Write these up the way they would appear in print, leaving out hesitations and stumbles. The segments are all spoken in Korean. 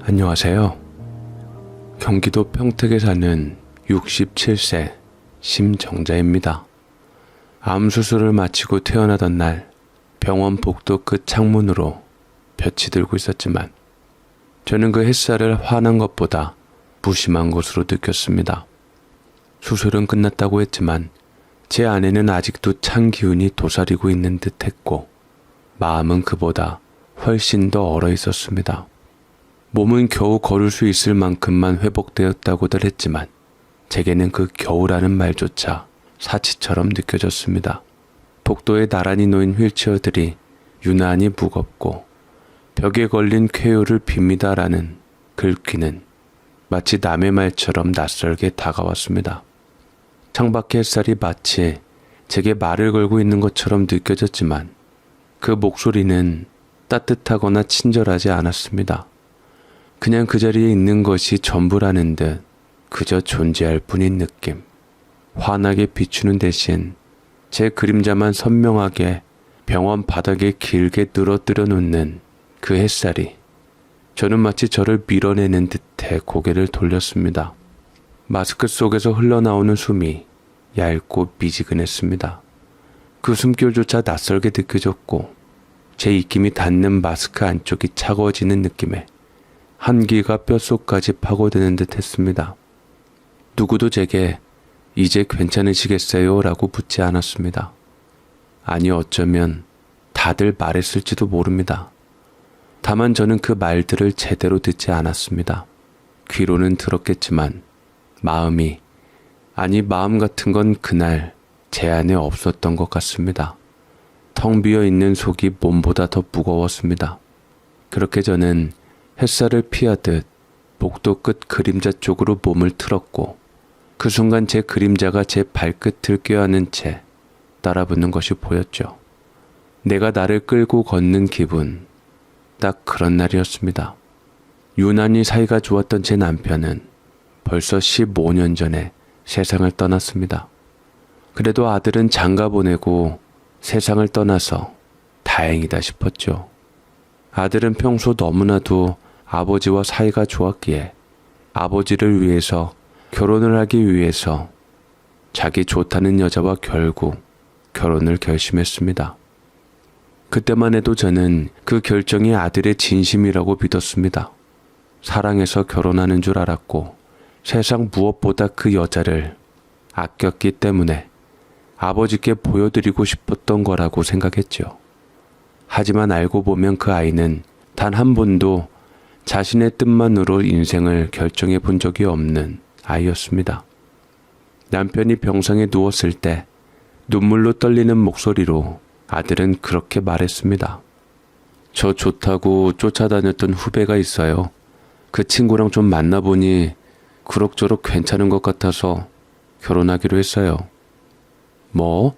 안녕하세요. 경기도 평택에 사는 67세 심정자입니다. 암 수술을 마치고 퇴원하던 날 병원 복도 끝 창문으로 볕이 들고 있었지만 저는 그 햇살을 환한 것보다 무심한 것으로 느꼈습니다. 수술은 끝났다고 했지만 제 안에는 아직도 찬 기운이 도사리고 있는 듯 했고 마음은 그보다 훨씬 더 얼어 있었습니다. 몸은 겨우 걸을 수 있을 만큼만 회복되었다고들 했지만 제게는 그 겨우라는 말조차 사치처럼 느껴졌습니다. 복도에 나란히 놓인 휠체어들이 유난히 무겁고 벽에 걸린 쾌유를 빕니다라는 글귀는 마치 남의 말처럼 낯설게 다가왔습니다. 창밖의 햇살이 마치 제게 말을 걸고 있는 것처럼 느껴졌지만 그 목소리는 따뜻하거나 친절하지 않았습니다. 그냥 그 자리에 있는 것이 전부라는 듯 그저 존재할 뿐인 느낌. 환하게 비추는 대신 제 그림자만 선명하게 병원 바닥에 길게 늘어뜨려 놓는 그 햇살이 저는 마치 저를 밀어내는 듯해 고개를 돌렸습니다. 마스크 속에서 흘러나오는 숨이 얇고 미지근했습니다. 그 숨결조차 낯설게 느껴졌고 제 입김이 닿는 마스크 안쪽이 차가워지는 느낌에 한기가 뼛속까지 파고드는 듯 했습니다. 누구도 제게 이제 괜찮으시겠어요? 라고 묻지 않았습니다. 아니 어쩌면 다들 말했을지도 모릅니다. 다만 저는 그 말들을 제대로 듣지 않았습니다. 귀로는 들었겠지만 마음 같은 건 그날 제 안에 없었던 것 같습니다. 텅 비어 있는 속이 몸보다 더 무거웠습니다. 그렇게 저는 햇살을 피하듯 복도 끝 그림자 쪽으로 몸을 틀었고 그 순간 제 그림자가 제 발끝을 껴안은 채 따라붙는 것이 보였죠. 내가 나를 끌고 걷는 기분, 딱 그런 날이었습니다. 유난히 사이가 좋았던 제 남편은 벌써 15년 전에 세상을 떠났습니다. 그래도 아들은 장가 보내고 세상을 떠나서 다행이다 싶었죠. 아들은 평소 너무나도 아버지와 사이가 좋았기에 아버지를 위해서 결혼을 하기 위해서 자기 좋다는 여자와 결국 결혼을 결심했습니다. 그때만 해도 저는 그 결정이 아들의 진심이라고 믿었습니다. 사랑해서 결혼하는 줄 알았고 세상 무엇보다 그 여자를 아꼈기 때문에 아버지께 보여드리고 싶었던 거라고 생각했죠. 하지만 알고 보면 그 아이는 단 한 번도 자신의 뜻만으로 인생을 결정해 본 적이 없는 아이였습니다. 남편이 병상에 누웠을 때 눈물로 떨리는 목소리로 아들은 그렇게 말했습니다. 저 좋다고 쫓아다녔던 후배가 있어요. 그 친구랑 좀 만나보니 그럭저럭 괜찮은 것 같아서 결혼하기로 했어요. 뭐?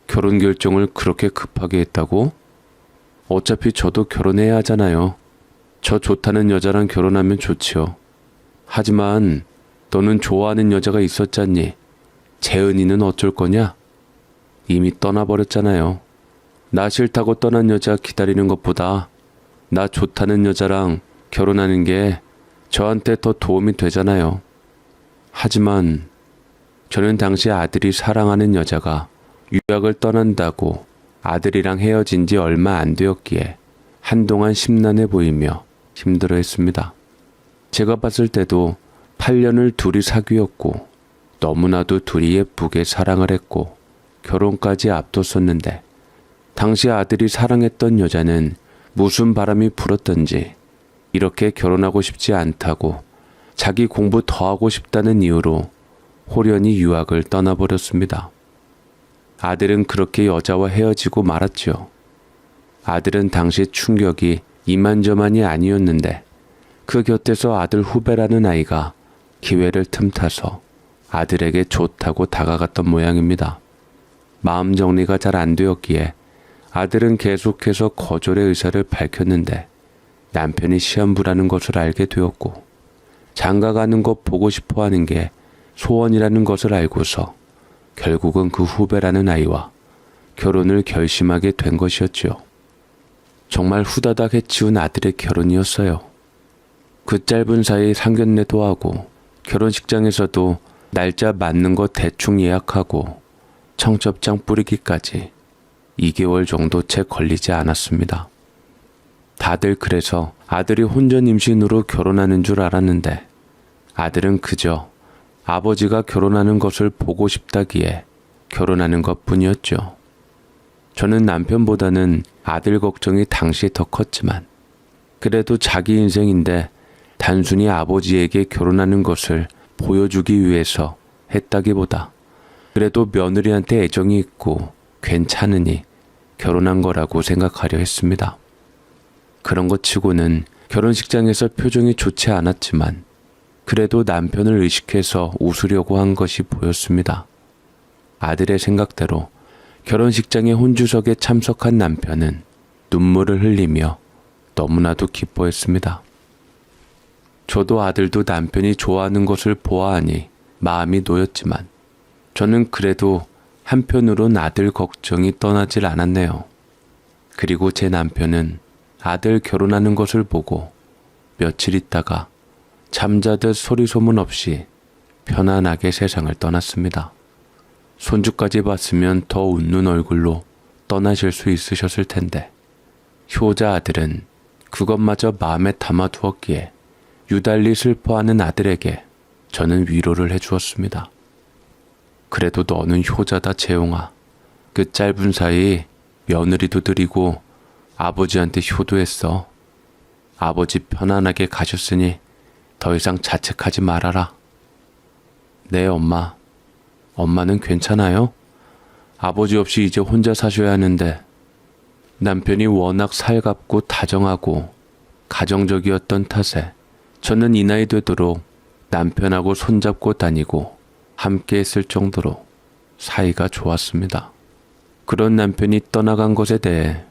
결혼 결정을 그렇게 급하게 했다고? 어차피 저도 결혼해야 하잖아요. 저 좋다는 여자랑 결혼하면 좋지요. 하지만 너는 좋아하는 여자가 있었잖니. 재은이는 어쩔 거냐? 이미 떠나버렸잖아요. 나 싫다고 떠난 여자 기다리는 것보다 나 좋다는 여자랑 결혼하는 게 저한테 더 도움이 되잖아요. 하지만 저는 당시 아들이 사랑하는 여자가 유학을 떠난다고 아들이랑 헤어진 지 얼마 안 되었기에 한동안 심란해 보이며 힘들어했습니다. 제가 봤을 때도 8년을 둘이 사귀었고 너무나도 둘이 예쁘게 사랑을 했고 결혼까지 앞뒀었는데 당시 아들이 사랑했던 여자는 무슨 바람이 불었던지 이렇게 결혼하고 싶지 않다고 자기 공부 더 하고 싶다는 이유로 호련히 유학을 떠나버렸습니다. 아들은 그렇게 여자와 헤어지고 말았죠. 아들은 당시 충격이 이만저만이 아니었는데 그 곁에서 아들 후배라는 아이가 기회를 틈타서 아들에게 좋다고 다가갔던 모양입니다. 마음 정리가 잘 안 되었기에 아들은 계속해서 거절의 의사를 밝혔는데 남편이 시험부라는 것을 알게 되었고 장가 가는 것 보고 싶어 하는 게 소원이라는 것을 알고서 결국은 그 후배라는 아이와 결혼을 결심하게 된 것이었죠. 정말 후다닥 해치운 아들의 결혼이었어요. 그 짧은 사이 상견례도 하고 결혼식장에서도 날짜 맞는 거 대충 예약하고 청첩장 뿌리기까지 2개월 정도 채 걸리지 않았습니다. 다들 그래서 아들이 혼전 임신으로 결혼하는 줄 알았는데 아들은 그저 아버지가 결혼하는 것을 보고 싶다기에 결혼하는 것뿐이었죠. 저는 남편보다는 아들 걱정이 당시 더 컸지만 그래도 자기 인생인데 단순히 아버지에게 결혼하는 것을 보여주기 위해서 했다기보다 그래도 며느리한테 애정이 있고 괜찮으니 결혼한 거라고 생각하려 했습니다. 그런 것 치고는 결혼식장에서 표정이 좋지 않았지만 그래도 남편을 의식해서 웃으려고 한 것이 보였습니다. 아들의 생각대로 결혼식장의 혼주석에 참석한 남편은 눈물을 흘리며 너무나도 기뻐했습니다. 저도 아들도 남편이 좋아하는 것을 보아하니 마음이 놓였지만 저는 그래도 한편으론 아들 걱정이 떠나질 않았네요. 그리고 제 남편은 아들 결혼하는 것을 보고 며칠 있다가 잠자듯 소리 소문 없이 편안하게 세상을 떠났습니다. 손주까지 봤으면 더 웃는 얼굴로 떠나실 수 있으셨을 텐데 효자 아들은 그것마저 마음에 담아두었기에 유달리 슬퍼하는 아들에게 저는 위로를 해주었습니다. 그래도 너는 효자다 재용아. 그 짧은 사이 며느리도 드리고 아버지한테 효도했어. 아버지 편안하게 가셨으니 더 이상 자책하지 말아라. 네 엄마. 엄마는 괜찮아요? 아버지 없이 이제 혼자 사셔야 하는데 남편이 워낙 살갑고 다정하고 가정적이었던 탓에 저는 이 나이 되도록 남편하고 손잡고 다니고 함께 했을 정도로 사이가 좋았습니다. 그런 남편이 떠나간 것에 대해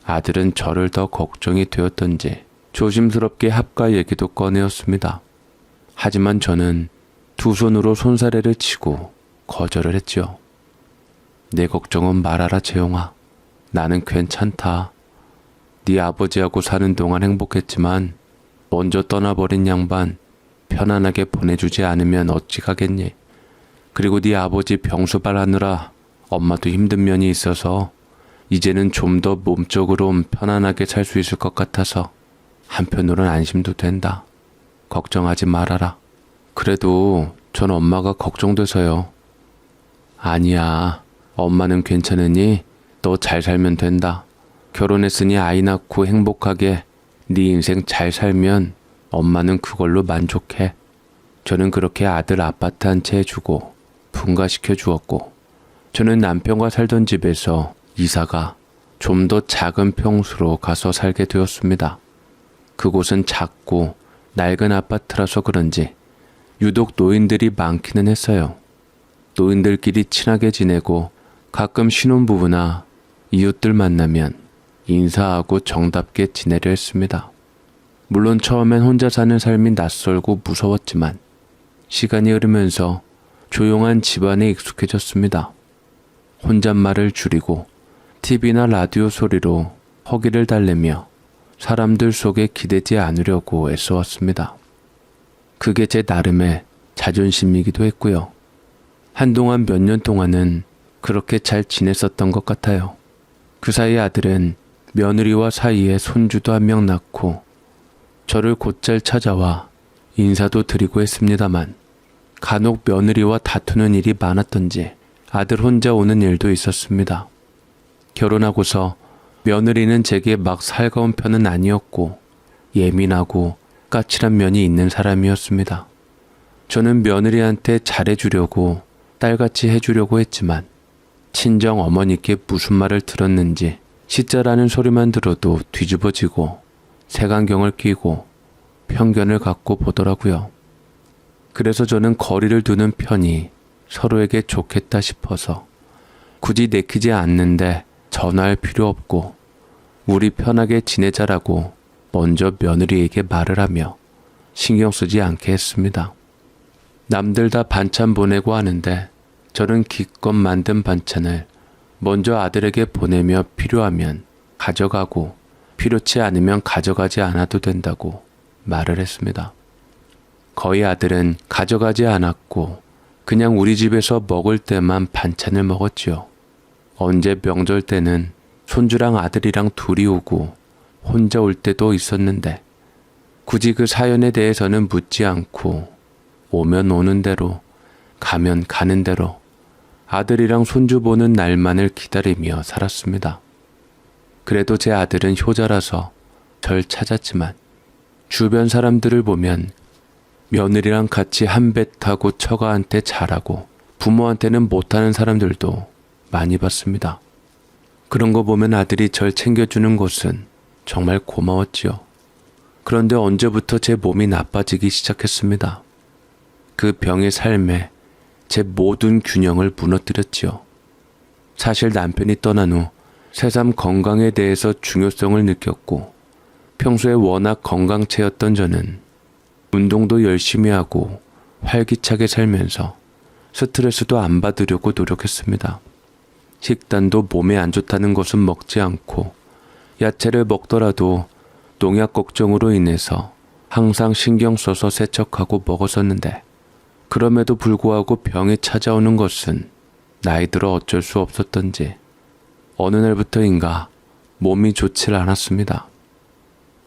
아들은 저를 더 걱정이 되었던지 조심스럽게 합가 얘기도 꺼내었습니다. 하지만 저는 두 손으로 손사래를 치고 거절을 했죠. 내 걱정은 말아라 재용아. 나는 괜찮다. 네 아버지하고 사는 동안 행복했지만 먼저 떠나버린 양반 편안하게 보내주지 않으면 어찌 가겠니? 그리고 네 아버지 병수발하느라 엄마도 힘든 면이 있어서 이제는 좀 더 몸적으로 편안하게 살 수 있을 것 같아서 한편으론 안심도 된다. 걱정하지 말아라. 그래도 전 엄마가 걱정돼서요. 아니야. 엄마는 괜찮으니 너 잘 살면 된다. 결혼했으니 아이 낳고 행복하게 네 인생 잘 살면 엄마는 그걸로 만족해. 저는 그렇게 아들 아파트 한 채 해주고 분가시켜 주었고 저는 남편과 살던 집에서 이사가 좀 더 작은 평수로 가서 살게 되었습니다. 그곳은 작고 낡은 아파트라서 그런지 유독 노인들이 많기는 했어요. 노인들끼리 친하게 지내고 가끔 신혼부부나 이웃들 만나면 인사하고 정답게 지내려 했습니다. 물론 처음엔 혼자 사는 삶이 낯설고 무서웠지만 시간이 흐르면서 조용한 집안에 익숙해졌습니다. 혼잣말을 줄이고 TV나 라디오 소리로 허기를 달래며 사람들 속에 기대지 않으려고 애써왔습니다. 그게 제 나름의 자존심이기도 했고요. 한동안 몇 년 동안은 그렇게 잘 지냈었던 것 같아요. 그 사이 아들은 며느리와 사이에 손주도 한 명 낳고 저를 곧잘 찾아와 인사도 드리고 했습니다만 간혹 며느리와 다투는 일이 많았던지 아들 혼자 오는 일도 있었습니다. 결혼하고서 며느리는 제게 막 살가운 편은 아니었고 예민하고 까칠한 면이 있는 사람이었습니다. 저는 며느리한테 잘해주려고 딸같이 해주려고 했지만 친정 어머니께 무슨 말을 들었는지 시자라는 소리만 들어도 뒤집어지고 색안경을 끼고 편견을 갖고 보더라고요. 그래서 저는 거리를 두는 편이 서로에게 좋겠다 싶어서 굳이 내키지 않는데 전화할 필요 없고 우리 편하게 지내자라고 먼저 며느리에게 말을 하며 신경 쓰지 않게 했습니다. 남들 다 반찬 보내고 하는데 저는 기껏 만든 반찬을 먼저 아들에게 보내며 필요하면 가져가고 필요치 않으면 가져가지 않아도 된다고 말을 했습니다. 거의 아들은 가져가지 않았고 그냥 우리 집에서 먹을 때만 반찬을 먹었지요. 언제 명절 때는 손주랑 아들이랑 둘이 오고 혼자 올 때도 있었는데 굳이 그 사연에 대해서는 묻지 않고 오면 오는 대로 가면 가는 대로 아들이랑 손주 보는 날만을 기다리며 살았습니다. 그래도 제 아들은 효자라서 절 찾았지만 주변 사람들을 보면 며느리랑 같이 한 배 타고 처가한테 잘하고 부모한테는 못하는 사람들도 많이 봤습니다. 그런 거 보면 아들이 절 챙겨주는 것은 정말 고마웠지요. 그런데 언제부터 제 몸이 나빠지기 시작했습니다. 그 병의 삶에 제 모든 균형을 무너뜨렸지요. 사실 남편이 떠난 후 새삼 건강에 대해서 중요성을 느꼈고 평소에 워낙 건강체였던 저는 운동도 열심히 하고 활기차게 살면서 스트레스도 안 받으려고 노력했습니다. 식단도 몸에 안 좋다는 것은 먹지 않고 야채를 먹더라도 농약 걱정으로 인해서 항상 신경 써서 세척하고 먹었었는데 그럼에도 불구하고 병이 찾아오는 것은 나이 들어 어쩔 수 없었던지 어느 날부터인가 몸이 좋질 않았습니다.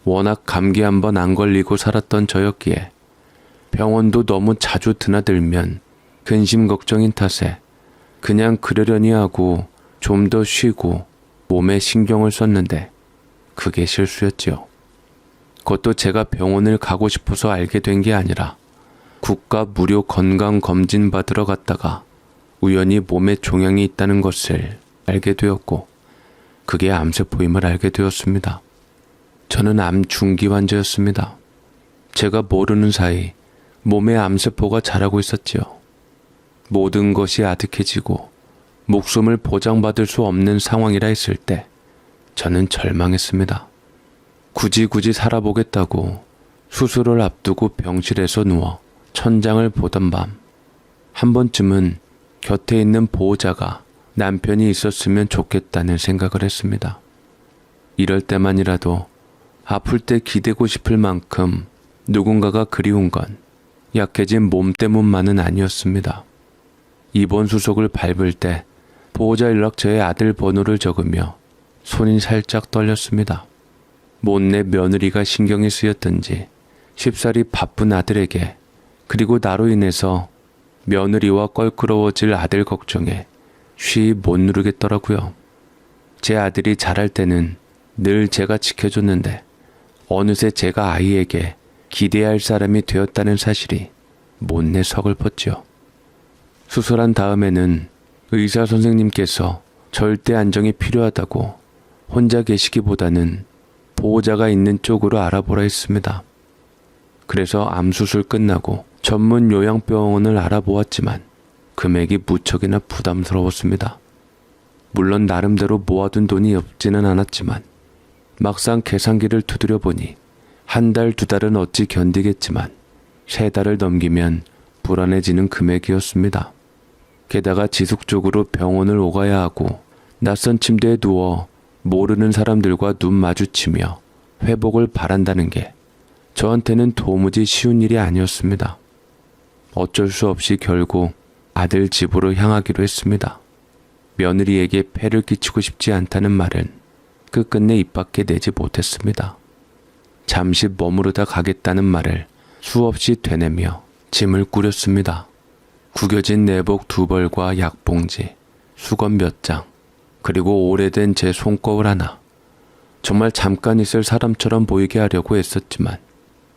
워낙 감기 한번 안 걸리고 살았던 저였기에 병원도 너무 자주 드나들면 근심 걱정인 탓에 그냥 그러려니 하고 좀 더 쉬고 몸에 신경을 썼는데 그게 실수였지요. 그것도 제가 병원을 가고 싶어서 알게 된 게 아니라 국가 무료 건강검진 받으러 갔다가 우연히 몸에 종양이 있다는 것을 알게 되었고 그게 암세포임을 알게 되었습니다. 저는 암 중기 환자였습니다. 제가 모르는 사이 몸에 암세포가 자라고 있었지요. 모든 것이 아득해지고 목숨을 보장받을 수 없는 상황이라 했을 때 저는 절망했습니다. 굳이 살아보겠다고 수술을 앞두고 병실에서 누워 천장을 보던 밤 한 번쯤은 곁에 있는 보호자가 남편이 있었으면 좋겠다는 생각을 했습니다. 이럴 때만이라도 아플 때 기대고 싶을 만큼 누군가가 그리운 건 약해진 몸 때문만은 아니었습니다. 입원 수속을 밟을 때 보호자 연락처에 아들 번호를 적으며 손이 살짝 떨렸습니다. 못내 며느리가 신경이 쓰였던지 쉽사리 바쁜 아들에게 그리고 나로 인해서 며느리와 껄끄러워질 아들 걱정에 쉬 못 누르겠더라고요. 제 아들이 자랄 때는 늘 제가 지켜줬는데 어느새 제가 아이에게 기대할 사람이 되었다는 사실이 못내 서글펐죠. 수술한 다음에는 의사 선생님께서 절대 안정이 필요하다고 혼자 계시기보다는 보호자가 있는 쪽으로 알아보라 했습니다. 그래서 암수술 끝나고 전문 요양병원을 알아보았지만 금액이 무척이나 부담스러웠습니다. 물론 나름대로 모아둔 돈이 없지는 않았지만 막상 계산기를 두드려 보니 한 달, 두 달은 어찌 견디겠지만 세 달을 넘기면 불안해지는 금액이었습니다. 게다가 지속적으로 병원을 오가야 하고 낯선 침대에 누워 모르는 사람들과 눈 마주치며 회복을 바란다는 게 저한테는 도무지 쉬운 일이 아니었습니다. 어쩔 수 없이 결국 아들 집으로 향하기로 했습니다. 며느리에게 폐를 끼치고 싶지 않다는 말은 끝끝내 입 밖에 내지 못했습니다. 잠시 머무르다 가겠다는 말을 수없이 되뇌며 짐을 꾸렸습니다. 구겨진 내복 2벌과 약봉지, 수건 몇 장, 그리고 오래된 제 손거울 하나. 정말 잠깐 있을 사람처럼 보이게 하려고 애썼지만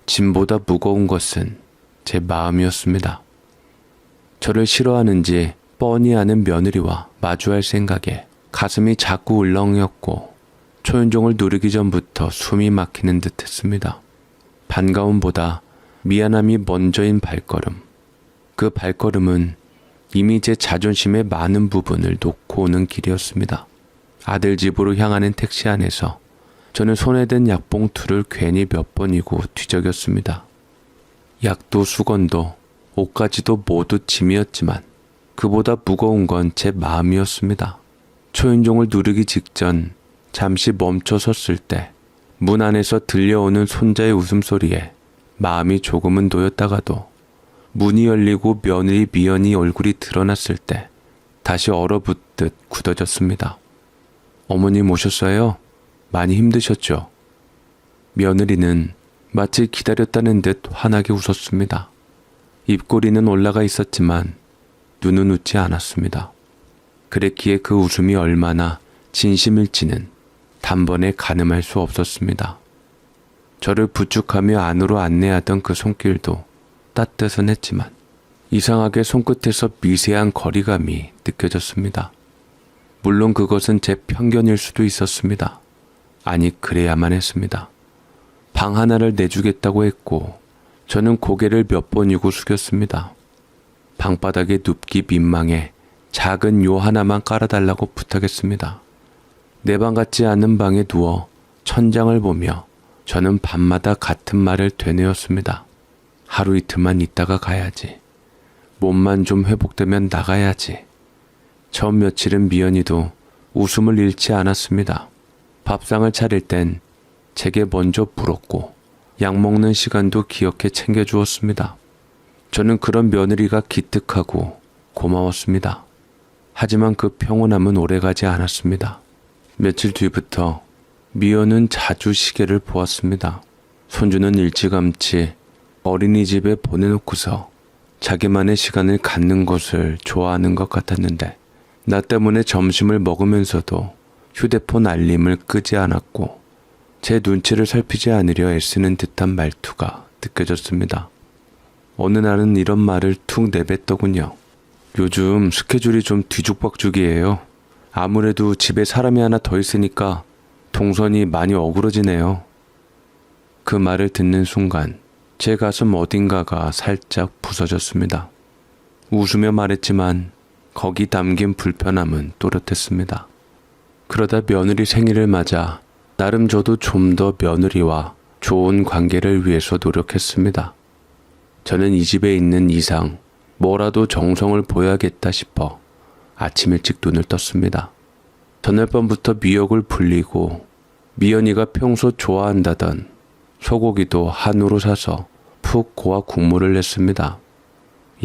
짐보다 무거운 것은 제 마음이었습니다. 저를 싫어하는지 뻔히 아는 며느리와 마주할 생각에 가슴이 자꾸 울렁였고 초인종을 누르기 전부터 숨이 막히는 듯 했습니다. 반가움보다 미안함이 먼저인 발걸음. 그 발걸음은 이미 제 자존심의 많은 부분을 놓고 오는 길이었습니다. 아들 집으로 향하는 택시 안에서 저는 손에 든 약봉투를 괜히 몇 번이고 뒤적였습니다. 약도 수건도 옷까지도 모두 짐이었지만 그보다 무거운 건 제 마음이었습니다. 초인종을 누르기 직전 잠시 멈춰 섰을 때 문 안에서 들려오는 손자의 웃음소리에 마음이 조금은 놓였다가도 문이 열리고 며느리 미연이 얼굴이 드러났을 때 다시 얼어붙듯 굳어졌습니다. 어머님 오셨어요? 많이 힘드셨죠? 며느리는 마치 기다렸다는 듯 환하게 웃었습니다. 입꼬리는 올라가 있었지만 눈은 웃지 않았습니다. 그랬기에 그 웃음이 얼마나 진심일지는 단번에 가늠할 수 없었습니다. 저를 부축하며 안으로 안내하던 그 손길도 따뜻은 했지만 이상하게 손끝에서 미세한 거리감이 느껴졌습니다. 물론 그것은 제 편견일 수도 있었습니다. 아니, 그래야만 했습니다. 방 하나를 내주겠다고 했고 저는 고개를 몇 번이고 숙였습니다. 방바닥에 눕기 민망해 작은 요 하나만 깔아달라고 부탁했습니다. 내 방 같지 않은 방에 누워 천장을 보며 저는 밤마다 같은 말을 되뇌었습니다. 하루 이틀만 있다가 가야지. 몸만 좀 회복되면 나가야지. 처음 며칠은 미연이도 웃음을 잃지 않았습니다. 밥상을 차릴 땐 제게 먼저 물었고 약 먹는 시간도 기억해 챙겨주었습니다. 저는 그런 며느리가 기특하고 고마웠습니다. 하지만 그 평온함은 오래가지 않았습니다. 며칠 뒤부터 미연은 자주 시계를 보았습니다. 손주는 일찌감치 어린이집에 보내놓고서 자기만의 시간을 갖는 것을 좋아하는 것 같았는데 나 때문에 점심을 먹으면서도 휴대폰 알림을 끄지 않았고 제 눈치를 살피지 않으려 애쓰는 듯한 말투가 느껴졌습니다. 어느 날은 이런 말을 툭 내뱉더군요. 요즘 스케줄이 좀 뒤죽박죽이에요. 아무래도 집에 사람이 하나 더 있으니까 동선이 많이 어그러지네요. 그 말을 듣는 순간 제 가슴 어딘가가 살짝 부서졌습니다. 웃으며 말했지만 거기 담긴 불편함은 또렷했습니다. 그러다 며느리 생일을 맞아 나름 저도 좀 더 며느리와 좋은 관계를 위해서 노력했습니다. 저는 이 집에 있는 이상 뭐라도 정성을 보여야겠다 싶어 아침 일찍 눈을 떴습니다. 전날 밤부터 미역을 불리고 미연이가 평소 좋아한다던 소고기도 한우로 사서 푹 고아 국물을 냈습니다.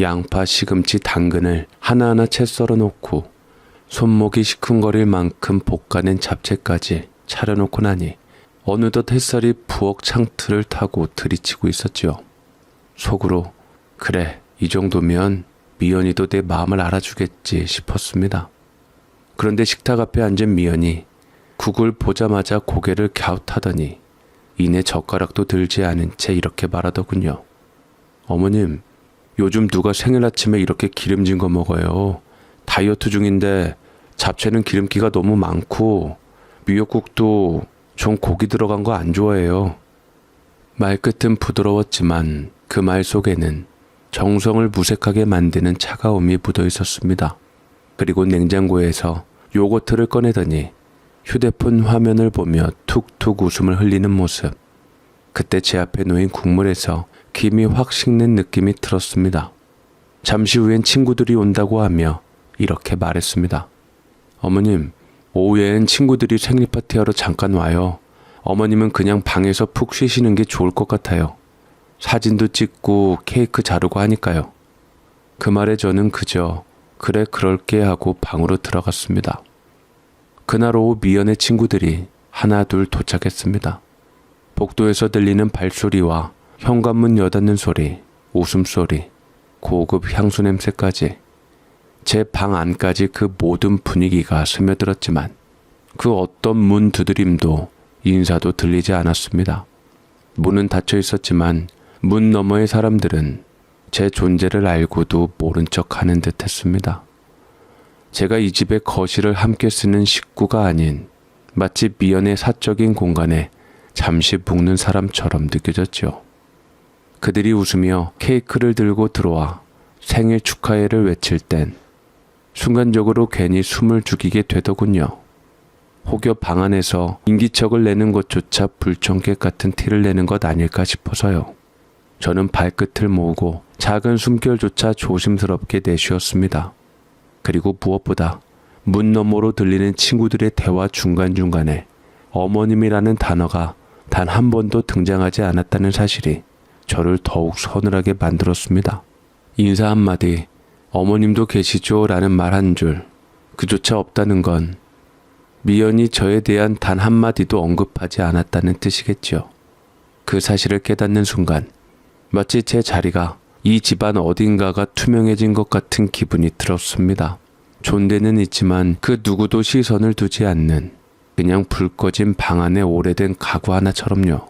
양파, 시금치, 당근을 하나하나 채 썰어 놓고 손목이 시큰거릴 만큼 볶아낸 잡채까지 차려놓고 나니 어느덧 햇살이 부엌 창틀을 타고 들이치고 있었지요. 속으로 그래, 이 정도면 미연이도 내 마음을 알아주겠지 싶었습니다. 그런데 식탁 앞에 앉은 미연이 국을 보자마자 고개를 갸웃하더니 이내 젓가락도 들지 않은 채 이렇게 말하더군요. 어머님, 요즘 누가 생일 아침에 이렇게 기름진 거 먹어요. 다이어트 중인데 잡채는 기름기가 너무 많고 미역국도 전 고기 들어간 거 안 좋아해요. 말끝은 부드러웠지만 그 말 속에는 정성을 무색하게 만드는 차가움이 묻어 있었습니다. 그리고 냉장고에서 요거트를 꺼내더니 휴대폰 화면을 보며 툭툭 웃음을 흘리는 모습. 그때 제 앞에 놓인 국물에서 김이 확 식는 느낌이 들었습니다. 잠시 후엔 친구들이 온다고 하며 이렇게 말했습니다. 어머님, 오후엔 친구들이 생일 파티하러 잠깐 와요. 어머님은 그냥 방에서 푹 쉬시는 게 좋을 것 같아요. 사진도 찍고 케이크 자르고 하니까요. 그 말에 저는 그저 그래 그럴게 하고 방으로 들어갔습니다. 그날 오후 미연의 친구들이 하나 둘 도착했습니다. 복도에서 들리는 발소리와 현관문 여닫는 소리, 웃음소리, 고급 향수 냄새까지 제 방 안까지 그 모든 분위기가 스며들었지만 그 어떤 문 두드림도 인사도 들리지 않았습니다. 문은 닫혀 있었지만 문 너머의 사람들은 제 존재를 알고도 모른 척하는 듯 했습니다. 제가 이 집의 거실을 함께 쓰는 식구가 아닌 마치 미연의 사적인 공간에 잠시 묵는 사람처럼 느껴졌죠. 그들이 웃으며 케이크를 들고 들어와 생일 축하해를 외칠 땐 순간적으로 괜히 숨을 죽이게 되더군요. 혹여 방 안에서 인기척을 내는 것조차 불청객 같은 티를 내는 것 아닐까 싶어서요. 저는 발끝을 모으고 작은 숨결조차 조심스럽게 내쉬었습니다. 그리고 무엇보다 문 너머로 들리는 친구들의 대화 중간중간에 어머님이라는 단어가 단 한 번도 등장하지 않았다는 사실이 저를 더욱 서늘하게 만들었습니다. 인사 한마디, 어머님도 계시죠? 라는 말 한 줄, 그조차 없다는 건 미연이 저에 대한 단 한마디도 언급하지 않았다는 뜻이겠죠. 그 사실을 깨닫는 순간 마치 제 자리가 이 집안 어딘가가 투명해진 것 같은 기분이 들었습니다. 존대는 있지만 그 누구도 시선을 두지 않는 그냥 불 꺼진 방 안의 오래된 가구 하나처럼요.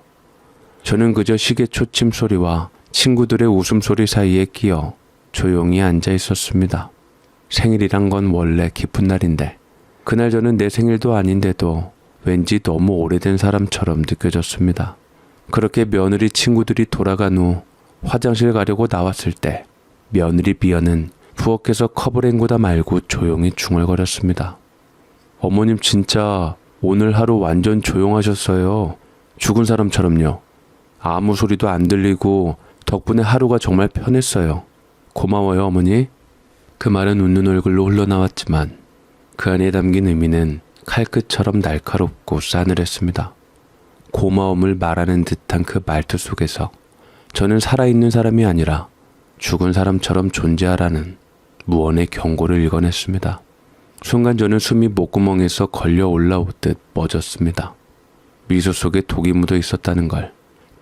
저는 그저 시계 초침 소리와 친구들의 웃음소리 사이에 끼어 조용히 앉아 있었습니다. 생일이란 건 원래 기쁜 날인데 그날 저는 내 생일도 아닌데도 왠지 너무 오래된 사람처럼 느껴졌습니다. 그렇게 며느리 친구들이 돌아간 후 화장실 가려고 나왔을 때 며느리 미연은 부엌에서 컵을 헹구다 말고 조용히 중얼거렸습니다. 어머님 진짜 오늘 하루 완전 조용하셨어요. 죽은 사람처럼요. 아무 소리도 안 들리고 덕분에 하루가 정말 편했어요. 고마워요 어머니. 그 말은 웃는 얼굴로 흘러나왔지만 그 안에 담긴 의미는 칼끝처럼 날카롭고 싸늘했습니다. 고마움을 말하는 듯한 그 말투 속에서 저는 살아있는 사람이 아니라 죽은 사람처럼 존재하라는 무언의 경고를 읽어냈습니다. 순간 저는 숨이 목구멍에서 걸려 올라오듯 멎었습니다. 미소 속에 독이 묻어 있었다는 걸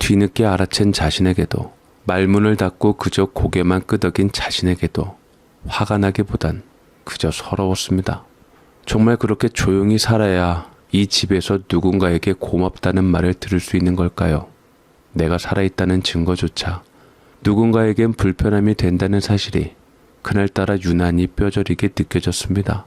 뒤늦게 알아챈 자신에게도, 말문을 닫고 그저 고개만 끄덕인 자신에게도 화가 나기보단 그저 서러웠습니다. 정말 그렇게 조용히 살아야 이 집에서 누군가에게 고맙다는 말을 들을 수 있는 걸까요? 내가 살아있다는 증거조차 누군가에겐 불편함이 된다는 사실이 그날따라 유난히 뼈저리게 느껴졌습니다.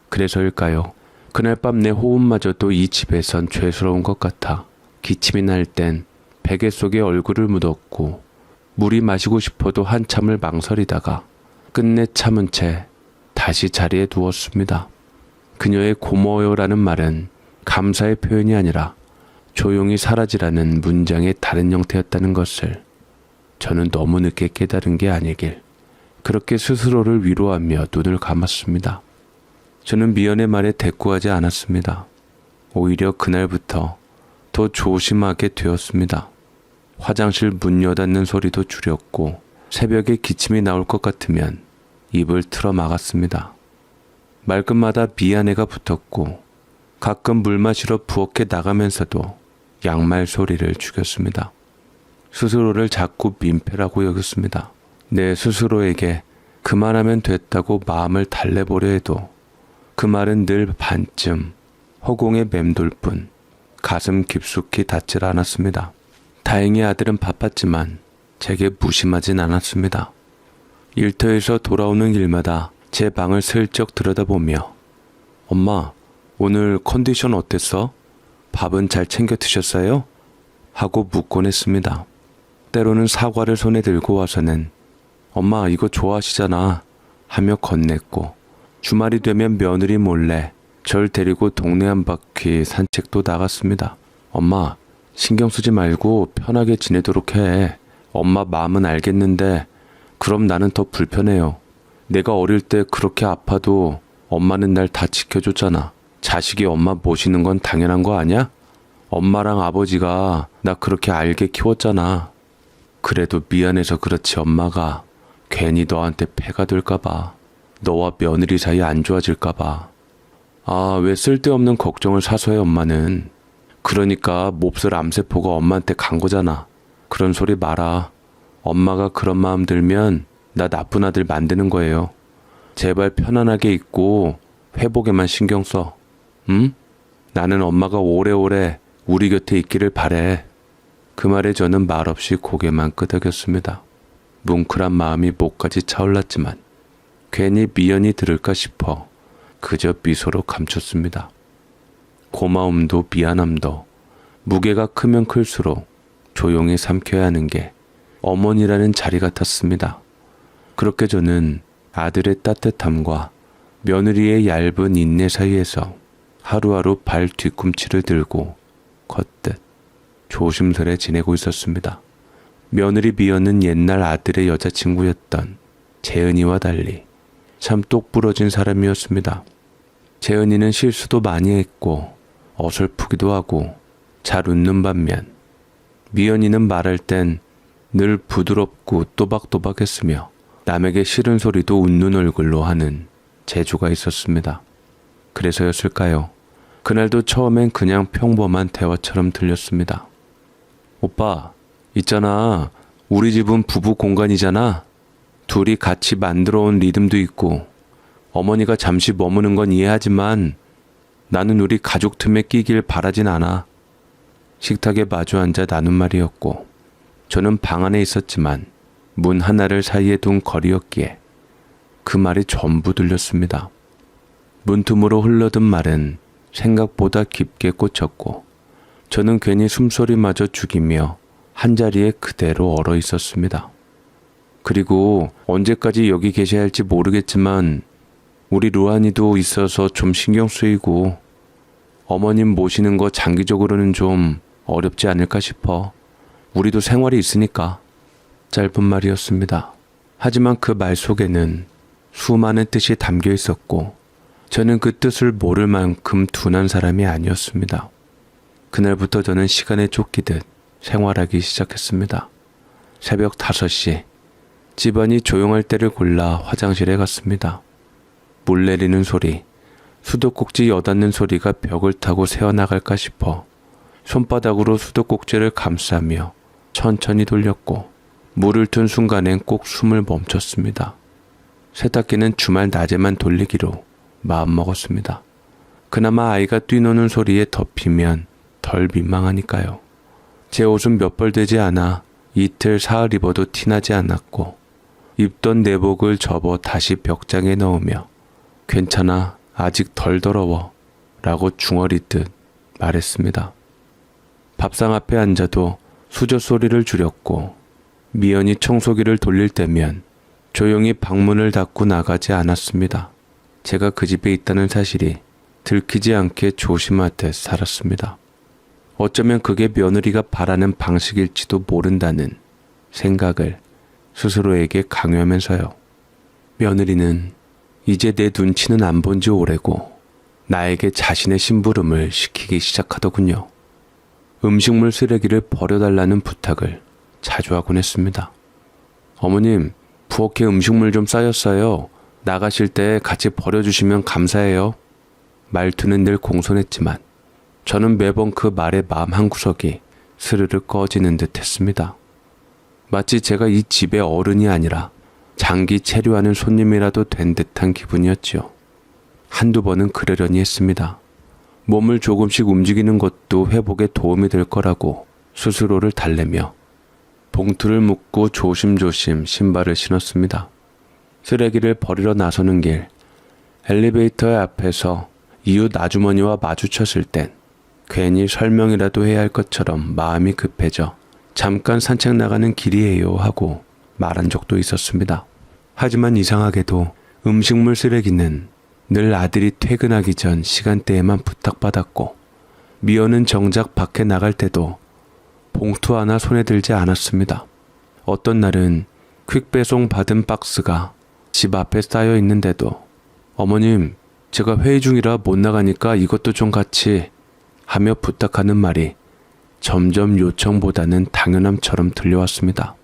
그래서일까요? 그날 밤 내 호흡마저도 이 집에선 죄스러운 것 같아 기침이 날 땐 베개 속에 얼굴을 묻었고 물이 마시고 싶어도 한참을 망설이다가 끝내 참은 채 다시 자리에 누웠습니다. 그녀의 고마워요라는 말은 감사의 표현이 아니라 조용히 사라지라는 문장의 다른 형태였다는 것을 저는 너무 늦게 깨달은 게 아니길 그렇게 스스로를 위로하며 눈을 감았습니다. 저는 미연의 말에 대꾸하지 않았습니다. 오히려 그날부터 더 조심하게 되었습니다. 화장실 문 여닫는 소리도 줄였고 새벽에 기침이 나올 것 같으면 입을 틀어 막았습니다. 말끝마다 미안해가 붙었고 가끔 물 마시러 부엌에 나가면서도 양말 소리를 죽였습니다. 스스로를 자꾸 민폐라고 여겼습니다. 내 스스로에게 그만하면 됐다고 마음을 달래보려 해도 그 말은 늘 반쯤 허공에 맴돌 뿐 가슴 깊숙이 닿질 않았습니다. 다행히 아들은 바빴지만 제게 무심하진 않았습니다. 일터에서 돌아오는 길마다 제 방을 슬쩍 들여다보며 엄마, 오늘 컨디션 어땠어? 밥은 잘 챙겨 드셨어요? 하고 묻곤 했습니다. 때로는 사과를 손에 들고 와서는 엄마 이거 좋아하시잖아 하며 건넸고 주말이 되면 며느리 몰래 절 데리고 동네 한 바퀴 산책도 나갔습니다. 엄마 신경 쓰지 말고 편하게 지내도록 해. 엄마 마음은 알겠는데 그럼 나는 더 불편해요. 내가 어릴 때 그렇게 아파도 엄마는 날 다 지켜줬잖아. 자식이 엄마 모시는 건 당연한 거 아니야? 엄마랑 아버지가 나 그렇게 알게 키웠잖아. 그래도 미안해서 그렇지 엄마가 괜히 너한테 폐가 될까봐. 너와 며느리 사이 안 좋아질까봐. 아, 왜 쓸데없는 걱정을 사서 해 엄마는. 그러니까 몹쓸 암세포가 엄마한테 간 거잖아. 그런 소리 마라. 엄마가 그런 마음 들면 나 나쁜 아들 만드는 거예요. 제발 편안하게 있고 회복에만 신경 써. 응? 나는 엄마가 오래오래 우리 곁에 있기를 바래. 그 말에 저는 말없이 고개만 끄덕였습니다. 뭉클한 마음이 목까지 차올랐지만 괜히 미연이 들을까 싶어 그저 미소로 감췄습니다. 고마움도 미안함도 무게가 크면 클수록 조용히 삼켜야 하는 게 어머니라는 자리 같았습니다. 그렇게 저는 아들의 따뜻함과 며느리의 얇은 인내 사이에서 하루하루 발 뒤꿈치를 들고 걷듯 조심스레 지내고 있었습니다. 며느리 미연은 옛날 아들의 여자친구였던 재은이와 달리 참 똑부러진 사람이었습니다. 재은이는 실수도 많이 했고 어설프기도 하고 잘 웃는 반면 미연이는 말할 땐 늘 부드럽고 또박또박했으며 남에게 싫은 소리도 웃는 얼굴로 하는 재주가 있었습니다. 그래서였을까요? 그날도 처음엔 그냥 평범한 대화처럼 들렸습니다. 오빠, 있잖아. 우리 집은 부부 공간이잖아. 둘이 같이 만들어 온 리듬도 있고 어머니가 잠시 머무는 건 이해하지만 나는 우리 가족 틈에 끼길 바라진 않아. 식탁에 마주 앉아 나눈 말이었고 저는 방 안에 있었지만 문 하나를 사이에 둔 거리였기에 그 말이 전부 들렸습니다. 문틈으로 흘러든 말은 생각보다 깊게 꽂혔고 저는 괜히 숨소리마저 죽이며 한자리에 그대로 얼어 있었습니다. 그리고 언제까지 여기 계셔야 할지 모르겠지만 우리 루안이도 있어서 좀 신경 쓰이고 어머님 모시는 거 장기적으로는 좀 어렵지 않을까 싶어. 우리도 생활이 있으니까. 짧은 말이었습니다. 하지만 그 말 속에는 수많은 뜻이 담겨 있었고 저는 그 뜻을 모를 만큼 둔한 사람이 아니었습니다. 그날부터 저는 시간에 쫓기듯 생활하기 시작했습니다. 새벽 5시 집안이 조용할 때를 골라 화장실에 갔습니다. 물 내리는 소리, 수도꼭지 여닫는 소리가 벽을 타고 새어나갈까 싶어 손바닥으로 수도꼭지를 감싸며 천천히 돌렸고 물을 튼 순간엔 꼭 숨을 멈췄습니다. 세탁기는 주말 낮에만 돌리기로 마음먹었습니다. 그나마 아이가 뛰노는 소리에 덮이면 덜 민망하니까요. 제 옷은 몇 벌 되지 않아 이틀 사흘 입어도 티나지 않았고 입던 내복을 접어 다시 벽장에 넣으며 괜찮아, 아직 덜 더러워 라고 중얼이듯 말했습니다. 밥상 앞에 앉아도 수저 소리를 줄였고 미연이 청소기를 돌릴 때면 조용히 방문을 닫고 나가지 않았습니다. 제가 그 집에 있다는 사실이 들키지 않게 조심하듯 살았습니다. 어쩌면 그게 며느리가 바라는 방식일지도 모른다는 생각을 스스로에게 강요하면서요. 며느리는 이제 내 눈치는 안 본 지 오래고 나에게 자신의 심부름을 시키기 시작하더군요. 음식물 쓰레기를 버려달라는 부탁을 자주 하곤 했습니다. 어머님, 부엌에 음식물 좀 쌓였어요. 나가실 때 같이 버려주시면 감사해요. 말투는 늘 공손했지만 저는 매번 그 말의 마음 한구석이 스르르 꺼지는 듯 했습니다. 마치 제가 이 집의 어른이 아니라 장기 체류하는 손님이라도 된 듯한 기분이었지요. 한두 번은 그러려니 했습니다. 몸을 조금씩 움직이는 것도 회복에 도움이 될 거라고 스스로를 달래며 봉투를 묶고 조심조심 신발을 신었습니다. 쓰레기를 버리러 나서는 길, 엘리베이터의 앞에서 이웃 아주머니와 마주쳤을 땐 괜히 설명이라도 해야 할 것처럼 마음이 급해져 잠깐 산책 나가는 길이에요 하고 말한 적도 있었습니다. 하지만 이상하게도 음식물 쓰레기는 늘 아들이 퇴근하기 전 시간대에만 부탁받았고 미연은 정작 밖에 나갈 때도 봉투 하나 손에 들지 않았습니다. 어떤 날은 퀵배송 받은 박스가 집 앞에 쌓여 있는데도 어머님, 제가 회의 중이라 못 나가니까 이것도 좀 같이 하며 부탁하는 말이 점점 요청보다는 당연함처럼 들려왔습니다.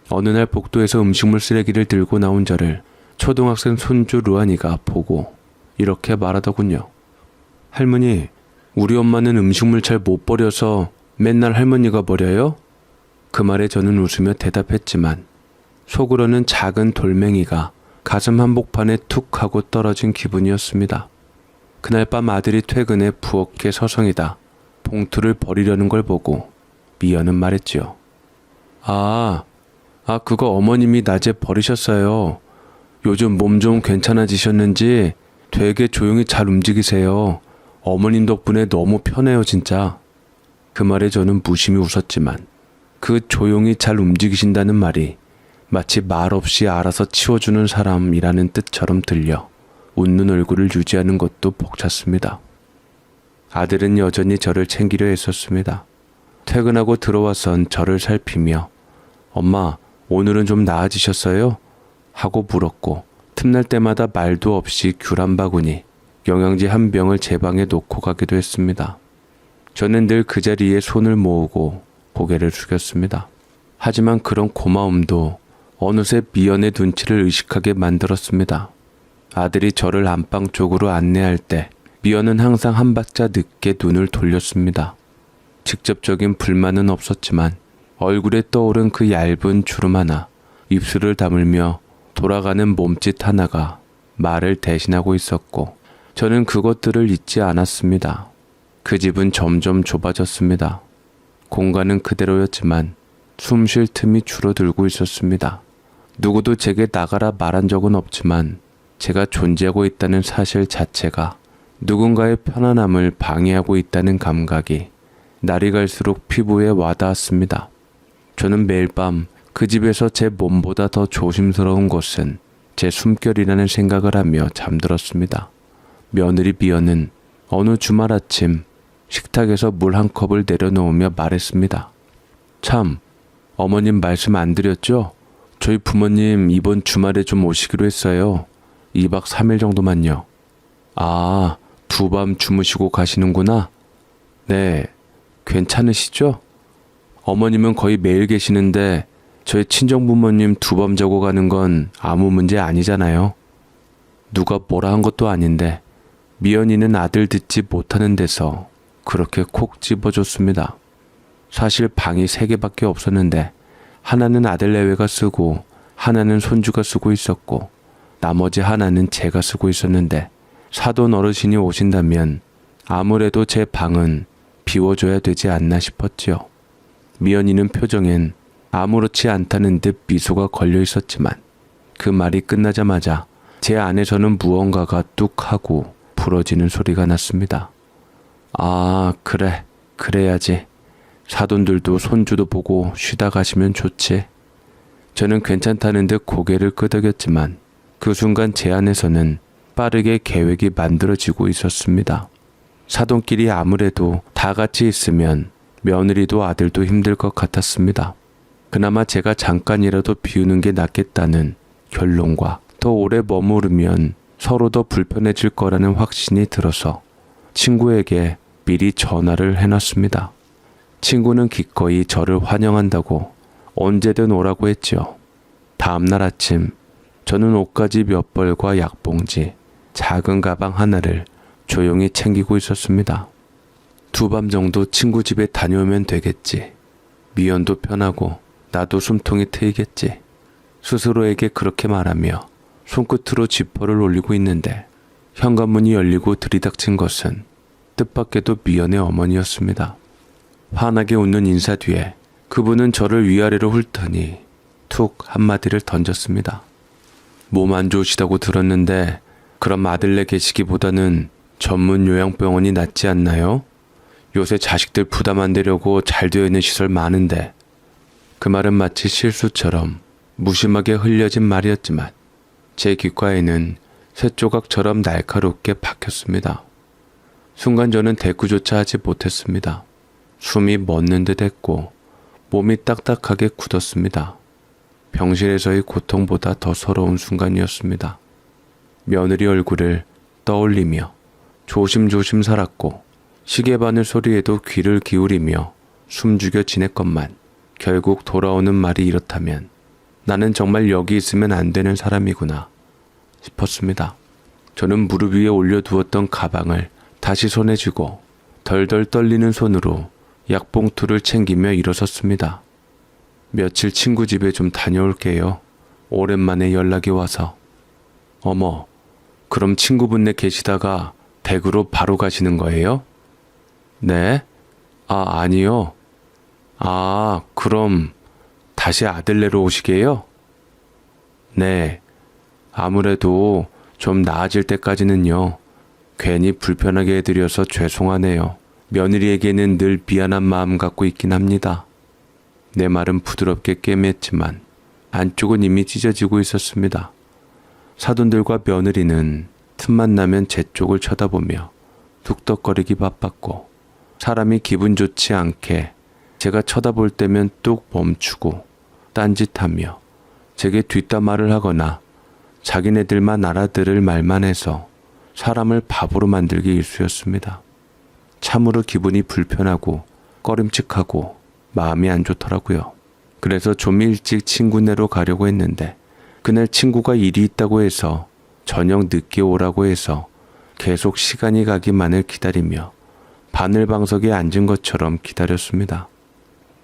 어느 날 복도에서 음식물 쓰레기를 들고 나온 저를 초등학생 손주 루안이가 보고 이렇게 말하더군요. 할머니, 우리 엄마는 음식물 잘 못 버려서 맨날 할머니가 버려요? 그 말에 저는 웃으며 대답했지만 속으로는 작은 돌멩이가 가슴 한복판에 툭 하고 떨어진 기분이었습니다. 그날 밤 아들이 퇴근해 부엌에 서성이다 봉투를 버리려는 걸 보고 미연은 말했지요. 그거 어머님이 낮에 버리셨어요. 요즘 몸 좀 괜찮아지셨는지 되게 조용히 잘 움직이세요. 어머님 덕분에 너무 편해요, 진짜. 그 말에 저는 무심히 웃었지만 그 조용히 잘 움직이신다는 말이 마치 말없이 알아서 치워주는 사람이라는 뜻처럼 들려 웃는 얼굴을 유지하는 것도 벅찼습니다. 아들은 여전히 저를 챙기려 했었습니다. 퇴근하고 들어와선 저를 살피며 엄마, 오늘은 좀 나아지셨어요? 하고 물었고 틈날 때마다 말도 없이 귤 한 바구니, 영양제 한 병을 제 방에 놓고 가기도 했습니다. 저는 늘 그 자리에 손을 모으고 고개를 숙였습니다. 하지만 그런 고마움도 어느새 미연의 눈치를 의식하게 만들었습니다. 아들이 저를 안방 쪽으로 안내할 때 미연은 항상 한 발짝 늦게 눈을 돌렸습니다. 직접적인 불만은 없었지만 얼굴에 떠오른 그 얇은 주름 하나, 입술을 다물며 돌아가는 몸짓 하나가 말을 대신하고 있었고 저는 그것들을 잊지 않았습니다. 그 집은 점점 좁아졌습니다. 공간은 그대로였지만 숨 쉴 틈이 줄어들고 있었습니다. 누구도 제게 나가라 말한 적은 없지만 제가 존재하고 있다는 사실 자체가 누군가의 편안함을 방해하고 있다는 감각이 날이 갈수록 피부에 와닿았습니다. 저는 매일 밤 그 집에서 제 몸보다 더 조심스러운 곳은 제 숨결이라는 생각을 하며 잠들었습니다. 며느리 미연은 어느 주말 아침 식탁에서 물 한 컵을 내려놓으며 말했습니다. 참, 어머님 말씀 안 드렸죠? 저희 부모님 이번 주말에 좀 오시기로 했어요. 2박 3일 정도만요. 아, 두 밤 주무시고 가시는구나. 네, 괜찮으시죠? 어머님은 거의 매일 계시는데 저희 친정부모님 두 밤 자고 가는 건 아무 문제 아니잖아요. 누가 뭐라 한 것도 아닌데 미연이는 아들 듣지 못하는 데서 그렇게 콕 집어줬습니다. 사실 방이 3개밖에 없었는데 하나는 아들 내외가 쓰고 하나는 손주가 쓰고 있었고 나머지 하나는 제가 쓰고 있었는데 사돈 어르신이 오신다면 아무래도 제 방은 비워줘야 되지 않나 싶었지요. 미연이는 표정엔 아무렇지 않다는 듯 미소가 걸려 있었지만 그 말이 끝나자마자 제 안에서는 무언가가 뚝 하고 부러지는 소리가 났습니다. 아, 그래, 그래야지. 사돈들도 손주도 보고 쉬다 가시면 좋지. 저는 괜찮다는 듯 고개를 끄덕였지만 그 순간 제 안에서는 빠르게 계획이 만들어지고 있었습니다. 사돈끼리 아무래도 다 같이 있으면 며느리도 아들도 힘들 것 같았습니다. 그나마 제가 잠깐이라도 비우는 게 낫겠다는 결론과 더 오래 머무르면 서로 더 불편해질 거라는 확신이 들어서 친구에게 미리 전화를 해놨습니다. 친구는 기꺼이 저를 환영한다고 언제든 오라고 했지요. 다음날 아침 저는 옷가지 몇 벌과 약봉지, 작은 가방 하나를 조용히 챙기고 있었습니다. 2밤 정도 친구 집에 다녀오면 되겠지. 미연도 편하고 나도 숨통이 트이겠지. 스스로에게 그렇게 말하며 손끝으로 지퍼를 올리고 있는데 현관문이 열리고 들이닥친 것은 뜻밖에도 미연의 어머니였습니다. 환하게 웃는 인사 뒤에 그분은 저를 위아래로 훑더니 툭 한마디를 던졌습니다. 몸 안 좋으시다고 들었는데 그럼 아들네 계시기보다는 전문 요양병원이 낫지 않나요? 요새 자식들 부담 안 되려고 잘 되어 있는 시설 많은데. 그 말은 마치 실수처럼 무심하게 흘려진 말이었지만 제 귓가에는 쇳조각처럼 날카롭게 박혔습니다. 순간 저는 대꾸조차 하지 못했습니다. 숨이 멎는 듯 했고 몸이 딱딱하게 굳었습니다. 병실에서의 고통보다 더 서러운 순간이었습니다. 며느리 얼굴을 떠올리며 조심조심 살았고 시계바늘 소리에도 귀를 기울이며 숨죽여 지냈건만 결국 돌아오는 말이 이렇다면 나는 정말 여기 있으면 안 되는 사람이구나 싶었습니다. 저는 무릎 위에 올려두었던 가방을 다시 손에 쥐고 덜덜 떨리는 손으로 약봉투를 챙기며 일어섰습니다. 며칠 친구 집에 좀 다녀올게요. 오랜만에 연락이 와서. 어머, 그럼 친구분네 계시다가 댁으로 바로 가시는 거예요? 네? 아, 아니요. 아, 그럼 다시 아들네로 오시게요? 네. 아무래도 좀 나아질 때까지는요. 괜히 불편하게 해드려서 죄송하네요. 며느리에게는 늘 미안한 마음 갖고 있긴 합니다. 내 말은 부드럽게 꿰맸지만 안쪽은 이미 찢어지고 있었습니다. 사돈들과 며느리는 틈만 나면 제 쪽을 쳐다보며 툭덕거리기 바빴고 사람이 기분 좋지 않게 제가 쳐다볼 때면 뚝 멈추고 딴짓하며 제게 뒷담화를 하거나 자기네들만 알아들을 말만 해서 사람을 바보로 만들기 일쑤였습니다. 참으로 기분이 불편하고 꺼림칙하고 마음이 안 좋더라고요. 그래서 좀 일찍 친구네로 가려고 했는데 그날 친구가 일이 있다고 해서 저녁 늦게 오라고 해서 계속 시간이 가기만을 기다리며 바늘방석에 앉은 것처럼 기다렸습니다.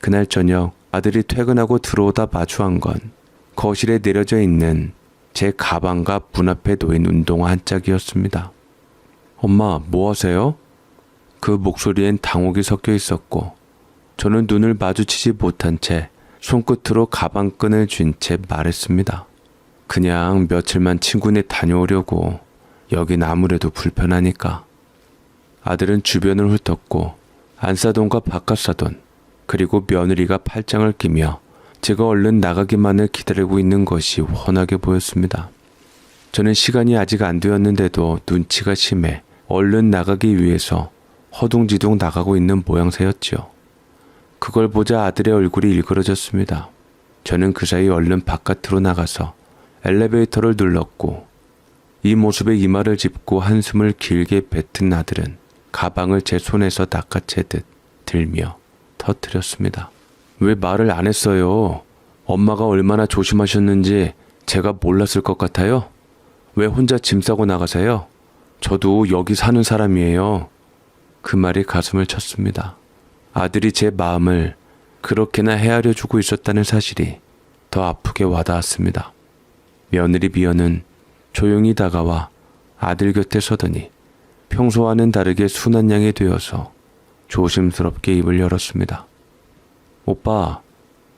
그날 저녁 아들이 퇴근하고 들어오다 마주한 건 거실에 내려져 있는 제 가방과 문 앞에 놓인 운동화 한 짝이었습니다. 엄마, 뭐 하세요? 그 목소리엔 당혹이 섞여 있었고 저는 눈을 마주치지 못한 채 손끝으로 가방끈을 쥔 채 말했습니다. 그냥 며칠만 친구네 다녀오려고. 여긴 아무래도 불편하니까. 아들은 주변을 훑었고 안사돈과 바깥사돈 그리고 며느리가 팔짱을 끼며 제가 얼른 나가기만을 기다리고 있는 것이 훤하게 보였습니다. 저는 시간이 아직 안 되었는데도 눈치가 심해 얼른 나가기 위해서 허둥지둥 나가고 있는 모양새였지요. 그걸 보자 아들의 얼굴이 일그러졌습니다. 저는 그 사이 얼른 바깥으로 나가서 엘리베이터를 눌렀고 이 모습에 이마를 짚고 한숨을 길게 뱉은 아들은 가방을 제 손에서 낚아채듯 들며 터뜨렸습니다. 왜 말을 안 했어요? 엄마가 얼마나 조심하셨는지 제가 몰랐을 것 같아요? 왜 혼자 짐 싸고 나가세요? 저도 여기 사는 사람이에요. 그 말이 가슴을 쳤습니다. 아들이 제 마음을 그렇게나 헤아려 주고 있었다는 사실이 더 아프게 와닿았습니다. 며느리 미연은 조용히 다가와 아들 곁에 서더니 평소와는 다르게 순한 양이 되어서 조심스럽게 입을 열었습니다. 오빠,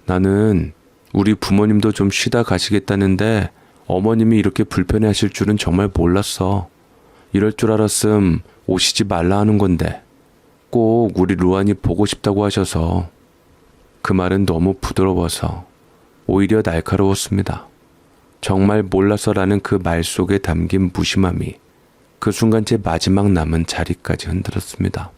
나는 우리 부모님도 좀 쉬다 가시겠다는데 어머님이 이렇게 불편해 하실 줄은 정말 몰랐어. 이럴 줄 알았음 오시지 말라 하는 건데 꼭 우리 루안이 보고 싶다고 하셔서. 그 말은 너무 부드러워서 오히려 날카로웠습니다. 정말 몰라서라는 그 말 속에 담긴 무심함이 그 순간 제 마지막 남은 자리까지 흔들었습니다.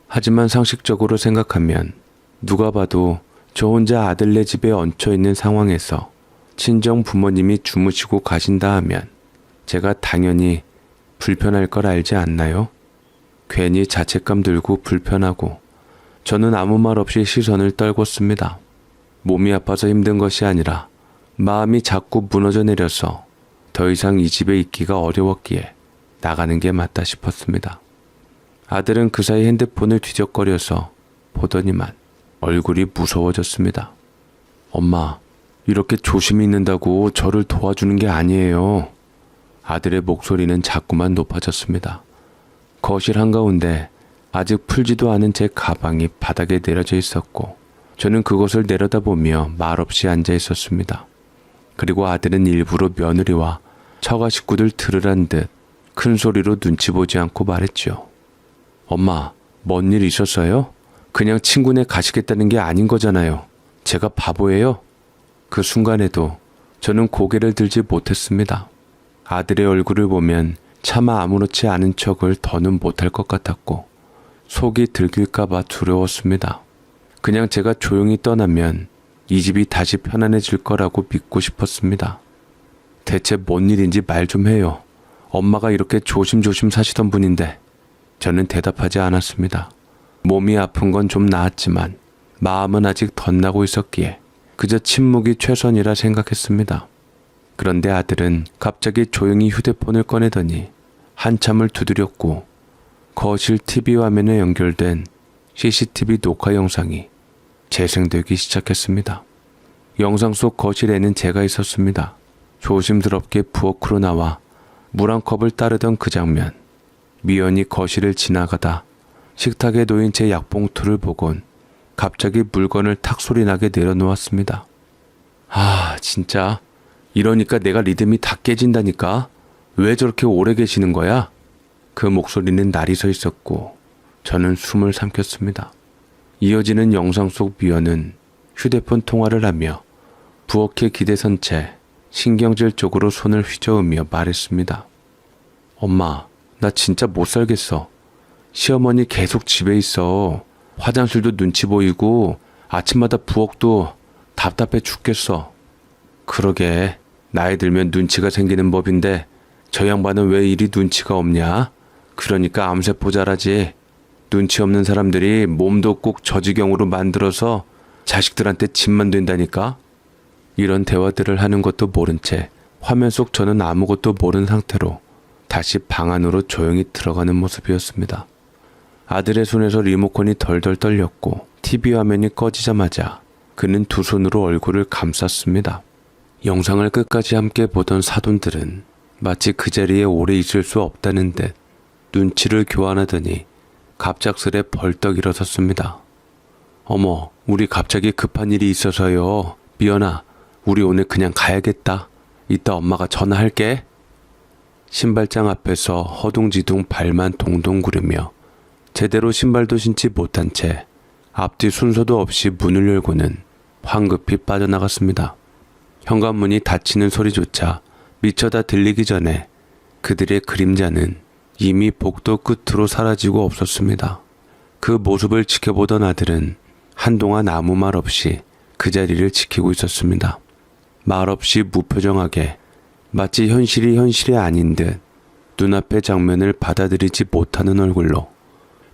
하지만 상식적으로 생각하면 누가 봐도 저 혼자 아들네 집에 얹혀있는 상황에서 친정 부모님이 주무시고 가신다 하면 제가 당연히 불편할 걸 알지 않나요? 괜히 자책감 들고 불편하고 저는 아무 말 없이 시선을 떨궜습니다. 몸이 아파서 힘든 것이 아니라 마음이 자꾸 무너져 내려서 더 이상 이 집에 있기가 어려웠기에 나가는 게 맞다 싶었습니다. 아들은 그 사이 핸드폰을 뒤적거려서 보더니만 얼굴이 무서워졌습니다. 엄마, 이렇게 조심히 있는다고 저를 도와주는 게 아니에요. 아들의 목소리는 자꾸만 높아졌습니다. 거실 한가운데 아직 풀지도 않은 제 가방이 바닥에 내려져 있었고 저는 그것을 내려다보며 말없이 앉아 있었습니다. 그리고 아들은 일부러 며느리와 처가 식구들 들으란 듯 큰 소리로 눈치 보지 않고 말했죠. 엄마, 뭔 일 있었어요? 그냥 친구네 가시겠다는 게 아닌 거잖아요. 제가 바보예요? 그 순간에도 저는 고개를 들지 못했습니다. 아들의 얼굴을 보면 차마 아무렇지 않은 척을 더는 못할 것 같았고 속이 들킬까봐 두려웠습니다. 그냥 제가 조용히 떠나면 이 집이 다시 편안해질 거라고 믿고 싶었습니다. 대체 뭔 일인지 말 좀 해요. 엄마가 이렇게 조심조심 사시던 분인데. 저는 대답하지 않았습니다. 몸이 아픈 건 좀 나았지만 마음은 아직 덧나고 있었기에 그저 침묵이 최선이라 생각했습니다. 그런데 아들은 갑자기 조용히 휴대폰을 꺼내더니 한참을 두드렸고 거실 TV 화면에 연결된 CCTV 녹화 영상이 재생되기 시작했습니다. 영상 속 거실에는 제가 있었습니다. 조심스럽게 부엌으로 나와 물 한 컵을 따르던 그 장면. 미연이 거실을 지나가다 식탁에 놓인 제 약봉투를 보곤 갑자기 물건을 탁 소리나게 내려놓았습니다. 아, 진짜 이러니까 내가 리듬이 다 깨진다니까. 왜 저렇게 오래 계시는 거야? 그 목소리는 날이 서 있었고 저는 숨을 삼켰습니다. 이어지는 영상 속 미연은 휴대폰 통화를 하며 부엌에 기대선 채 신경질 쪽으로 손을 휘저으며 말했습니다. 엄마, 나 진짜 못 살겠어. 시어머니 계속 집에 있어. 화장실도 눈치 보이고 아침마다 부엌도 답답해 죽겠어. 그러게, 나이 들면 눈치가 생기는 법인데 저 양반은 왜 이리 눈치가 없냐? 그러니까 암세포 자라지. 눈치 없는 사람들이 몸도 꼭 저 지경으로 만들어서 자식들한테 집만 된다니까? 이런 대화들을 하는 것도 모른 채 화면 속 저는 아무것도 모른 상태로 다시 방 안으로 조용히 들어가는 모습이었습니다. 아들의 손에서 리모컨이 덜덜 떨렸고 TV 화면이 꺼지자마자 그는 두 손으로 얼굴을 감쌌습니다. 영상을 끝까지 함께 보던 사돈들은 마치 그 자리에 오래 있을 수 없다는 듯 눈치를 교환하더니 갑작스레 벌떡 일어섰습니다. 어머, 우리 갑자기 급한 일이 있어서요. 미연아, 우리 오늘 그냥 가야겠다. 이따 엄마가 전화할게. 신발장 앞에서 허둥지둥 발만 동동 구르며 제대로 신발도 신지 못한 채 앞뒤 순서도 없이 문을 열고는 황급히 빠져나갔습니다. 현관문이 닫히는 소리조차 미처 다 들리기 전에 그들의 그림자는 이미 복도 끝으로 사라지고 없었습니다. 그 모습을 지켜보던 아들은 한동안 아무 말 없이 그 자리를 지키고 있었습니다. 말없이 무표정하게 마치 현실이 아닌 듯 눈앞의 장면을 받아들이지 못하는 얼굴로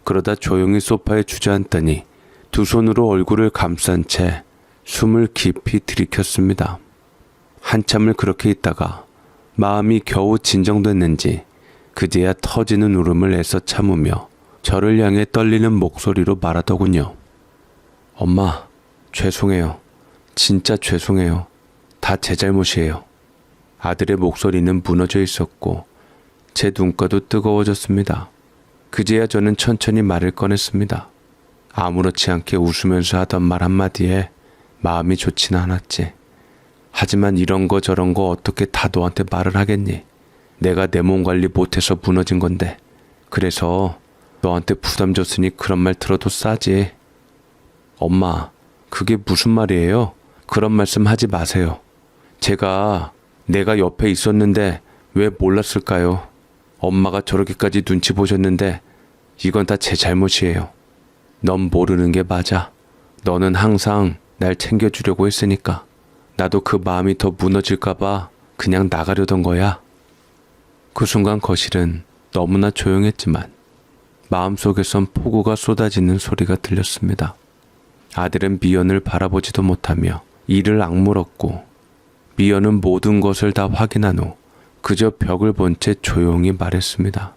그러다 조용히 소파에 주저앉더니 두 손으로 얼굴을 감싼 채 숨을 깊이 들이켰습니다. 한참을 그렇게 있다가 마음이 겨우 진정됐는지 그제야 터지는 울음을 애써 참으며 저를 향해 떨리는 목소리로 말하더군요. 엄마, 죄송해요. 진짜 죄송해요. 다 제 잘못이에요. 아들의 목소리는 무너져 있었고 제 눈가도 뜨거워졌습니다. 그제야 저는 천천히 말을 꺼냈습니다. 아무렇지 않게 웃으면서 하던 말 한마디에 마음이 좋지는 않았지. 하지만 이런 거 저런 거 어떻게 다 너한테 말을 하겠니? 내가 내 몸 관리 못해서 무너진 건데. 그래서 너한테 부담 줬으니 그런 말 들어도 싸지. 엄마, 그게 무슨 말이에요? 그런 말씀 하지 마세요. 내가 옆에 있었는데 왜 몰랐을까요? 엄마가 저렇게까지 눈치 보셨는데 이건 다 제 잘못이에요. 넌 모르는 게 맞아. 너는 항상 날 챙겨주려고 했으니까. 나도 그 마음이 더 무너질까봐 그냥 나가려던 거야. 그 순간 거실은 너무나 조용했지만 마음속에선 폭우가 쏟아지는 소리가 들렸습니다. 아들은 미연을 바라보지도 못하며 이를 악물었고 미연은 모든 것을 다 확인한 후 그저 벽을 본 채 조용히 말했습니다.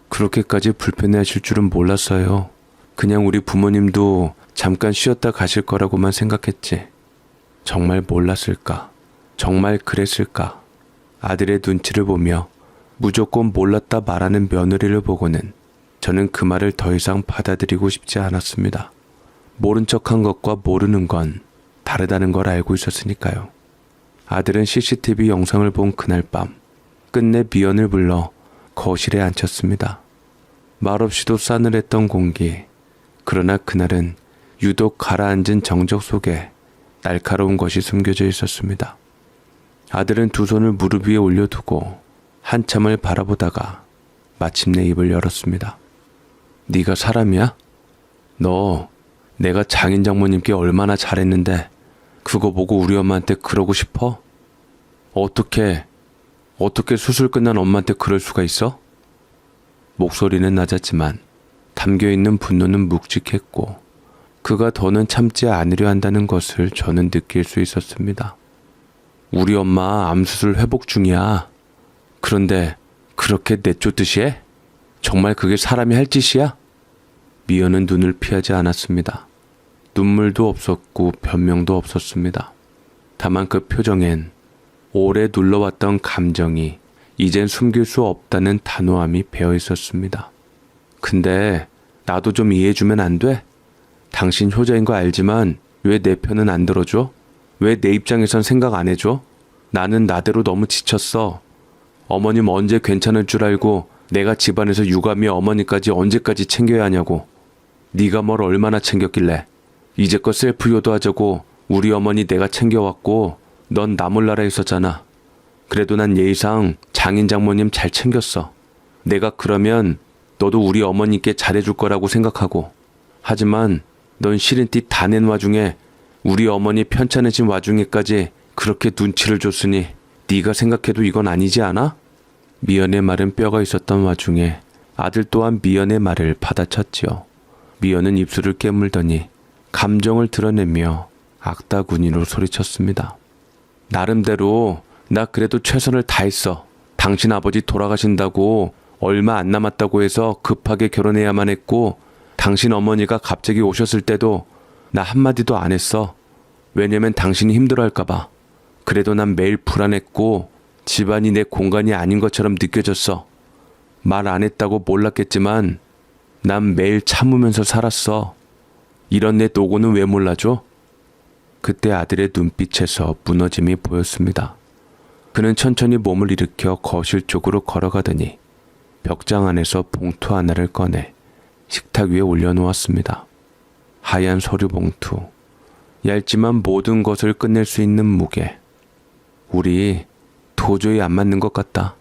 그렇게까지 불편해하실 줄은 몰랐어요. 그냥 우리 부모님도 잠깐 쉬었다 가실 거라고만 생각했지. 정말 몰랐을까? 정말 그랬을까? 아들의 눈치를 보며 무조건 몰랐다 말하는 며느리를 보고는 저는 그 말을 더 이상 받아들이고 싶지 않았습니다. 모른 척한 것과 모르는 건 다르다는 걸 알고 있었으니까요. 아들은 CCTV 영상을 본 그날 밤 끝내 미연을 불러 거실에 앉혔습니다. 말없이도 싸늘했던 공기. 그러나 그날은 유독 가라앉은 정적 속에 날카로운 것이 숨겨져 있었습니다. 아들은 두 손을 무릎 위에 올려두고 한참을 바라보다가 마침내 입을 열었습니다. 네가 사람이야? 너 내가 장인 장모님께 얼마나 잘했는데 그거 보고 우리 엄마한테 그러고 싶어? 어떻게 수술 끝난 엄마한테 그럴 수가 있어? 목소리는 낮았지만 담겨있는 분노는 묵직했고 그가 더는 참지 않으려 한다는 것을 저는 느낄 수 있었습니다. 우리 엄마 암수술 회복 중이야. 그런데 그렇게 내쫓듯이 해? 정말 그게 사람이 할 짓이야? 미연은 눈을 피하지 않았습니다. 눈물도 없었고 변명도 없었습니다. 다만 그 표정엔 오래 눌러왔던 감정이 이젠 숨길 수 없다는 단호함이 배어 있었습니다. 근데 나도 좀 이해해주면 안 돼? 당신 효자인 거 알지만 왜 내 편은 안 들어줘? 왜 내 입장에선 생각 안 해줘? 나는 나대로 너무 지쳤어. 어머님 언제 괜찮을 줄 알고 내가 집안에서 유감이 어머니까지 언제까지 챙겨야 하냐고. 네가 뭘 얼마나 챙겼길래. 이제껏 셀프 효도하자고 우리 어머니 내가 챙겨왔고 넌 나 몰라라 했었잖아. 그래도 난 예의상 장인 장모님 잘 챙겼어. 내가 그러면 너도 우리 어머니께 잘해줄 거라고 생각하고. 하지만 넌 싫은 티 다 낸 와중에 우리 어머니 편찮으신 와중에까지 그렇게 눈치를 줬으니 네가 생각해도 이건 아니지 않아? 미연의 말은 뼈가 있었던 와중에 아들 또한 미연의 말을 받아쳤지요. 미연은 입술을 깨물더니 감정을 드러내며 악다구니로 소리쳤습니다. 나름대로 나 그래도 최선을 다했어. 당신 아버지 돌아가신다고 얼마 안 남았다고 해서 급하게 결혼해야만 했고, 당신 어머니가 갑자기 오셨을 때도 나 한마디도 안 했어. 왜냐면 당신이 힘들어할까봐. 그래도 난 매일 불안했고 집안이 내 공간이 아닌 것처럼 느껴졌어. 말 안 했다고 몰랐겠지만 난 매일 참으면서 살았어. 이런 내 노고는 왜 몰라줘? 그때 아들의 눈빛에서 무너짐이 보였습니다. 그는 천천히 몸을 일으켜 거실 쪽으로 걸어가더니 벽장 안에서 봉투 하나를 꺼내 식탁 위에 올려놓았습니다. 하얀 서류 봉투, 얇지만 모든 것을 끝낼 수 있는 무게. 우리 도저히 안 맞는 것 같다.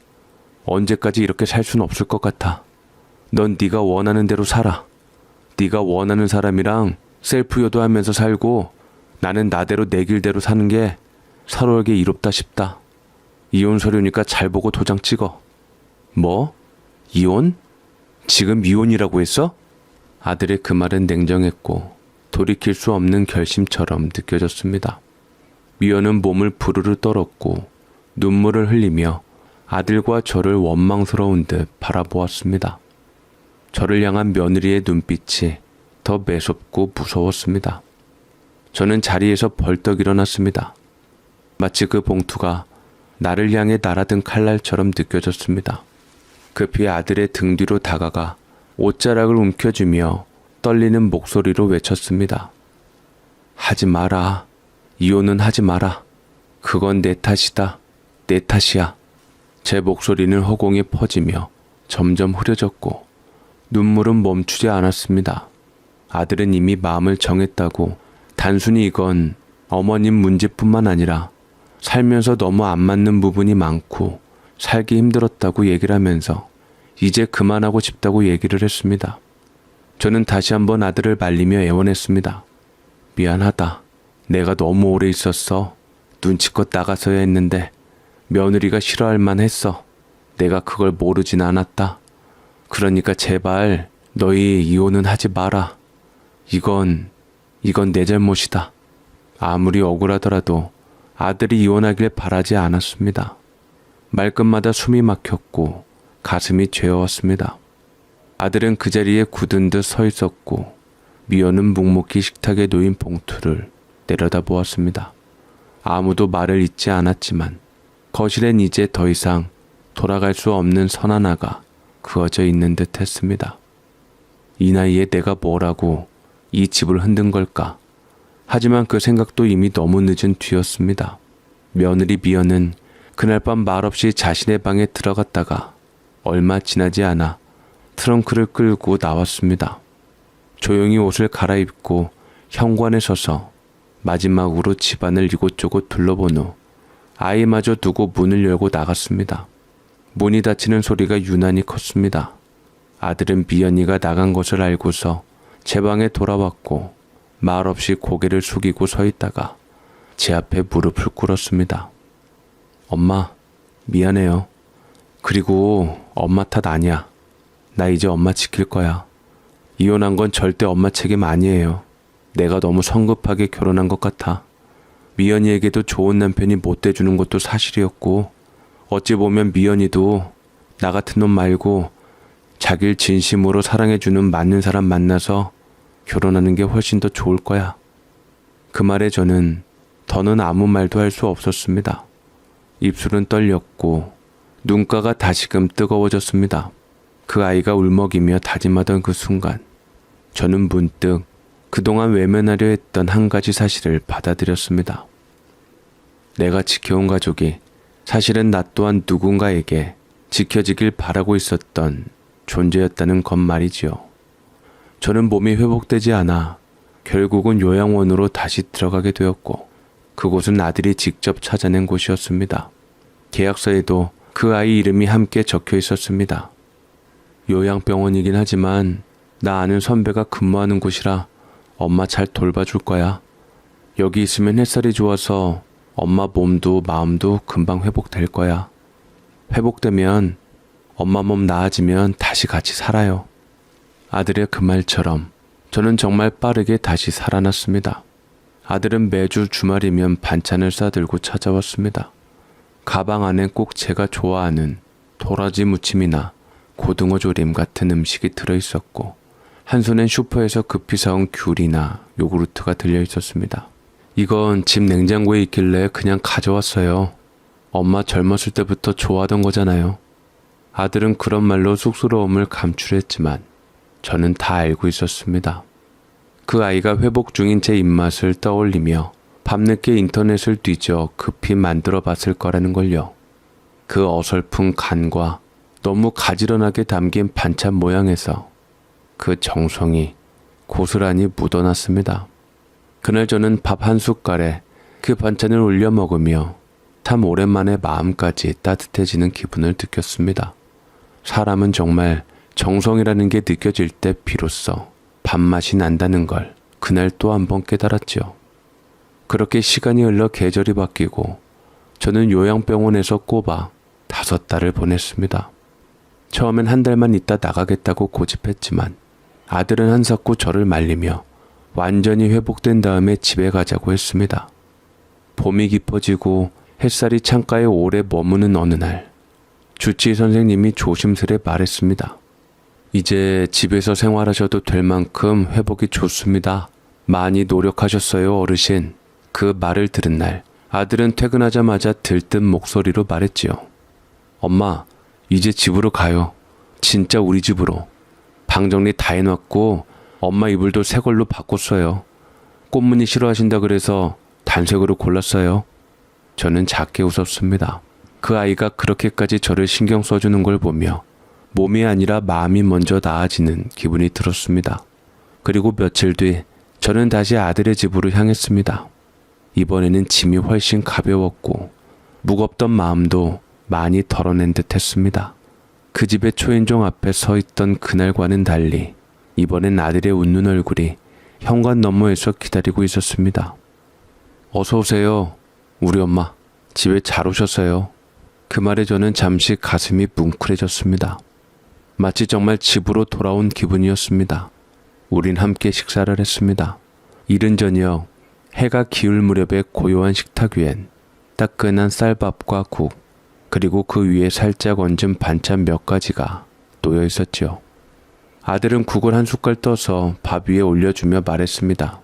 언제까지 이렇게 살 수는 없을 것 같아. 넌 네가 원하는 대로 살아. 네가 원하는 사람이랑 셀프 효도하면서 살고 나는 나대로 내 길대로 사는 게 서로에게 이롭다 싶다. 이혼 서류니까 잘 보고 도장 찍어. 뭐? 이혼? 지금 이혼이라고 했어? 아들의 그 말은 냉정했고 돌이킬 수 없는 결심처럼 느껴졌습니다. 미연은 몸을 부르르 떨었고 눈물을 흘리며 아들과 저를 원망스러운 듯 바라보았습니다. 저를 향한 며느리의 눈빛이 더 매섭고 무서웠습니다. 저는 자리에서 벌떡 일어났습니다. 마치 그 봉투가 나를 향해 날아든 칼날처럼 느껴졌습니다. 급히 아들의 등 뒤로 다가가 옷자락을 움켜쥐며 떨리는 목소리로 외쳤습니다. 하지 마라. 이혼은 하지 마라. 그건 내 탓이다. 내 탓이야. 제 목소리는 허공에 퍼지며 점점 흐려졌고 눈물은 멈추지 않았습니다. 아들은 이미 마음을 정했다고 단순히 이건 어머님 문제뿐만 아니라 살면서 너무 안 맞는 부분이 많고 살기 힘들었다고 얘기를 하면서 이제 그만하고 싶다고 얘기를 했습니다. 저는 다시 한번 아들을 말리며 애원했습니다. 미안하다. 내가 너무 오래 있었어. 눈치껏 나가서야 했는데 며느리가 싫어할 만했어. 내가 그걸 모르진 않았다. 그러니까 제발 너희 이혼은 하지 마라. 이건 내 잘못이다. 아무리 억울하더라도 아들이 이혼하길 바라지 않았습니다. 말끝마다 숨이 막혔고 가슴이 죄어왔습니다. 아들은 그 자리에 굳은 듯 서 있었고 미연은 묵묵히 식탁에 놓인 봉투를 내려다보았습니다. 아무도 말을 잇지 않았지만 거실엔 이제 더 이상 돌아갈 수 없는 선 하나가 그어져 있는 듯 했습니다. 이 나이에 내가 뭐라고 이 집을 흔든 걸까? 하지만 그 생각도 이미 너무 늦은 뒤였습니다. 며느리 미연은 그날 밤 말없이 자신의 방에 들어갔다가 얼마 지나지 않아 트렁크를 끌고 나왔습니다. 조용히 옷을 갈아입고 현관에 서서 마지막으로 집안을 이곳저곳 둘러본 후 아이마저 두고 문을 열고 나갔습니다. 문이 닫히는 소리가 유난히 컸습니다. 아들은 미연이가 나간 것을 알고서 제 방에 돌아왔고 말없이 고개를 숙이고 서 있다가 제 앞에 무릎을 꿇었습니다. 엄마, 미안해요. 그리고 엄마 탓 아니야. 나 이제 엄마 지킬 거야. 이혼한 건 절대 엄마 책임 아니에요. 내가 너무 성급하게 결혼한 것 같아. 미연이에게도 좋은 남편이 못 돼주는 것도 사실이었고 어찌 보면 미연이도 나 같은 놈 말고 자기를 진심으로 사랑해주는 맞는 사람 만나서 결혼하는 게 훨씬 더 좋을 거야. 그 말에 저는 더는 아무 말도 할 수 없었습니다. 입술은 떨렸고 눈가가 다시금 뜨거워졌습니다. 그 아이가 울먹이며 다짐하던 그 순간 저는 문득 그동안 외면하려 했던 한 가지 사실을 받아들였습니다. 내가 지켜온 가족이 사실은 나 또한 누군가에게 지켜지길 바라고 있었던 존재였다는 것 말이지요. 저는 몸이 회복되지 않아 결국은 요양원으로 다시 들어가게 되었고 그곳은 아들이 직접 찾아낸 곳이었습니다. 계약서에도 그 아이 이름이 함께 적혀 있었습니다. 요양병원이긴 하지만 나 아는 선배가 근무하는 곳이라 엄마 잘 돌봐줄 거야. 여기 있으면 햇살이 좋아서 엄마 몸도 마음도 금방 회복될 거야. 회복되면 엄마 몸 나아지면 다시 같이 살아요. 아들의 그 말처럼 저는 정말 빠르게 다시 살아났습니다. 아들은 매주 주말이면 반찬을 싸들고 찾아왔습니다. 가방 안엔 꼭 제가 좋아하는 도라지 무침이나 고등어 조림 같은 음식이 들어있었고 한 손엔 슈퍼에서 급히 사온 귤이나 요구르트가 들려있었습니다. 이건 집 냉장고에 있길래 그냥 가져왔어요. 엄마 젊었을 때부터 좋아하던 거잖아요. 아들은 그런 말로 쑥스러움을 감출했지만 저는 다 알고 있었습니다. 그 아이가 회복 중인 제 입맛을 떠올리며 밤늦게 인터넷을 뒤져 급히 만들어 봤을 거라는 걸요. 그 어설픈 간과 너무 가지런하게 담긴 반찬 모양에서 그 정성이 고스란히 묻어났습니다. 그날 저는 밥 한 숟갈에 그 반찬을 올려 먹으며 참 오랜만에 마음까지 따뜻해지는 기분을 느꼈습니다. 사람은 정말 정성이라는 게 느껴질 때 비로소 밥맛이 난다는 걸 그날 또 한 번 깨달았지요. 그렇게 시간이 흘러 계절이 바뀌고 저는 요양병원에서 꼽아 5달을 보냈습니다. 처음엔 한 달만 있다 나가겠다고 고집했지만 아들은 한사코 저를 말리며 완전히 회복된 다음에 집에 가자고 했습니다. 봄이 깊어지고 햇살이 창가에 오래 머무는 어느 날 주치의 선생님이 조심스레 말했습니다. 이제 집에서 생활하셔도 될 만큼 회복이 좋습니다. 많이 노력하셨어요, 어르신. 그 말을 들은 날 아들은 퇴근하자마자 들뜬 목소리로 말했지요. 엄마, 이제 집으로 가요. 진짜 우리 집으로. 방 정리 다 해놨고 엄마 이불도 새 걸로 바꿨어요. 꽃무늬 싫어하신다 그래서 단색으로 골랐어요. 저는 작게 웃었습니다. 그 아이가 그렇게까지 저를 신경 써주는 걸 보며 몸이 아니라 마음이 먼저 나아지는 기분이 들었습니다. 그리고 며칠 뒤 저는 다시 아들의 집으로 향했습니다. 이번에는 짐이 훨씬 가벼웠고 무겁던 마음도 많이 덜어낸 듯 했습니다. 그 집의 초인종 앞에 서 있던 그날과는 달리 이번엔 아들의 웃는 얼굴이 현관 너머에서 기다리고 있었습니다. 어서 오세요. 우리 엄마. 집에 잘 오셨어요. 그 말에 저는 잠시 가슴이 뭉클해졌습니다. 마치 정말 집으로 돌아온 기분이었습니다. 우린 함께 식사를 했습니다. 이른 저녁 해가 기울 무렵의 고요한 식탁 위엔 따끈한 쌀밥과 국, 그리고 그 위에 살짝 얹은 반찬 몇 가지가 놓여 있었죠. 아들은 국을 한 숟갈 떠서 밥 위에 올려주며 말했습니다.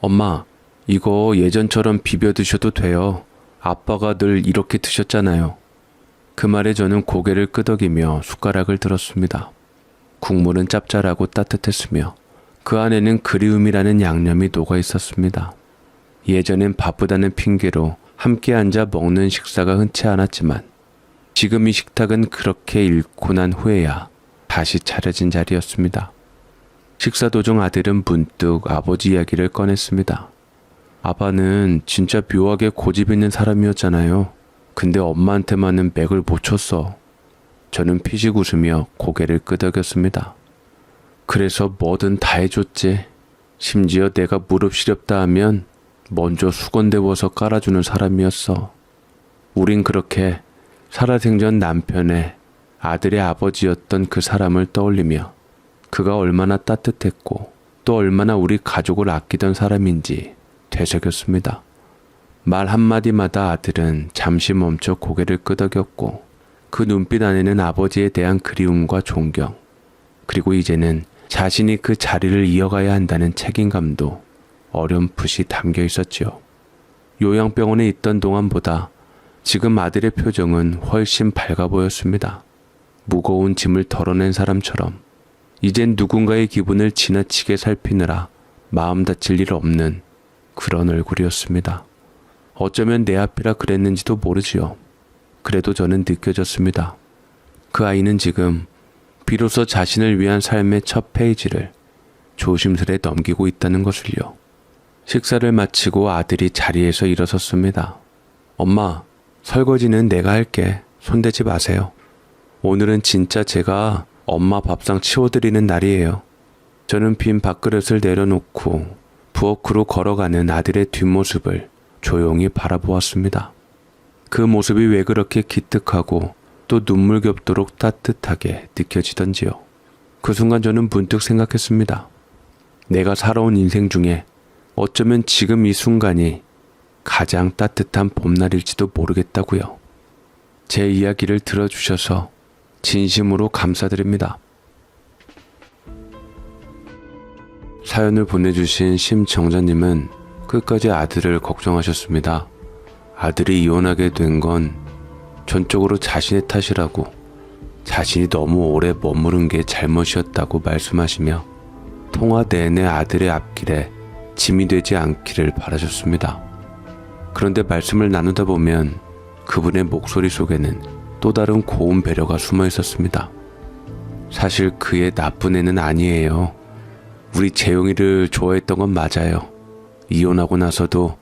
엄마, 이거 예전처럼 비벼 드셔도 돼요. 아빠가 늘 이렇게 드셨잖아요. 그 말에 저는 고개를 끄덕이며 숟가락을 들었습니다. 국물은 짭짤하고 따뜻했으며 그 안에는 그리움이라는 양념이 녹아 있었습니다. 예전엔 바쁘다는 핑계로 함께 앉아 먹는 식사가 흔치 않았지만 지금 이 식탁은 그렇게 잃고 난 후에야 다시 차려진 자리였습니다. 식사 도중 아들은 문득 아버지 이야기를 꺼냈습니다. 아빠는 진짜 묘하게 고집 있는 사람이었잖아요. 근데 엄마한테만은 맥을 못 쳤어. 저는 피식 웃으며 고개를 끄덕였습니다. 그래서 뭐든 다 해줬지. 심지어 내가 무릎 시렵다 하면 먼저 수건 데워서 깔아주는 사람이었어. 우린 그렇게 살아생전 남편의 아들의 아버지였던 그 사람을 떠올리며 그가 얼마나 따뜻했고 또 얼마나 우리 가족을 아끼던 사람인지 되새겼습니다. 말 한마디마다 아들은 잠시 멈춰 고개를 끄덕였고 그 눈빛 안에는 아버지에 대한 그리움과 존경, 그리고 이제는 자신이 그 자리를 이어가야 한다는 책임감도 어렴풋이 담겨 있었지요. 요양병원에 있던 동안보다 지금 아들의 표정은 훨씬 밝아 보였습니다. 무거운 짐을 덜어낸 사람처럼 이젠 누군가의 기분을 지나치게 살피느라 마음 다칠 일 없는 그런 얼굴이었습니다. 어쩌면 내 앞이라 그랬는지도 모르지요. 그래도 저는 느껴졌습니다. 그 아이는 지금 비로소 자신을 위한 삶의 첫 페이지를 조심스레 넘기고 있다는 것을요. 식사를 마치고 아들이 자리에서 일어섰습니다. 엄마, 설거지는 내가 할게. 손대지 마세요. 오늘은 진짜 제가 엄마 밥상 치워드리는 날이에요. 저는 빈 밥그릇을 내려놓고 부엌으로 걸어가는 아들의 뒷모습을 조용히 바라보았습니다. 그 모습이 왜 그렇게 기특하고 또 눈물겹도록 따뜻하게 느껴지던지요. 그 순간 저는 문득 생각했습니다. 내가 살아온 인생 중에 어쩌면 지금 이 순간이 가장 따뜻한 봄날일지도 모르겠다고요. 제 이야기를 들어주셔서 진심으로 감사드립니다. 사연을 보내주신 심정자님은 끝까지 아들을 걱정하셨습니다. 아들이 이혼하게 된 건 전적으로 자신의 탓이라고, 자신이 너무 오래 머무른 게 잘못이었다고 말씀하시며 통화 내내 아들의 앞길에 짐이 되지 않기를 바라셨습니다. 그런데 말씀을 나누다 보면 그분의 목소리 속에는 또 다른 고운 배려가 숨어 있었습니다. 사실 그의 나쁜 애는 아니에요. 우리 재용이를 좋아했던 건 맞아요. 이혼하고 나서도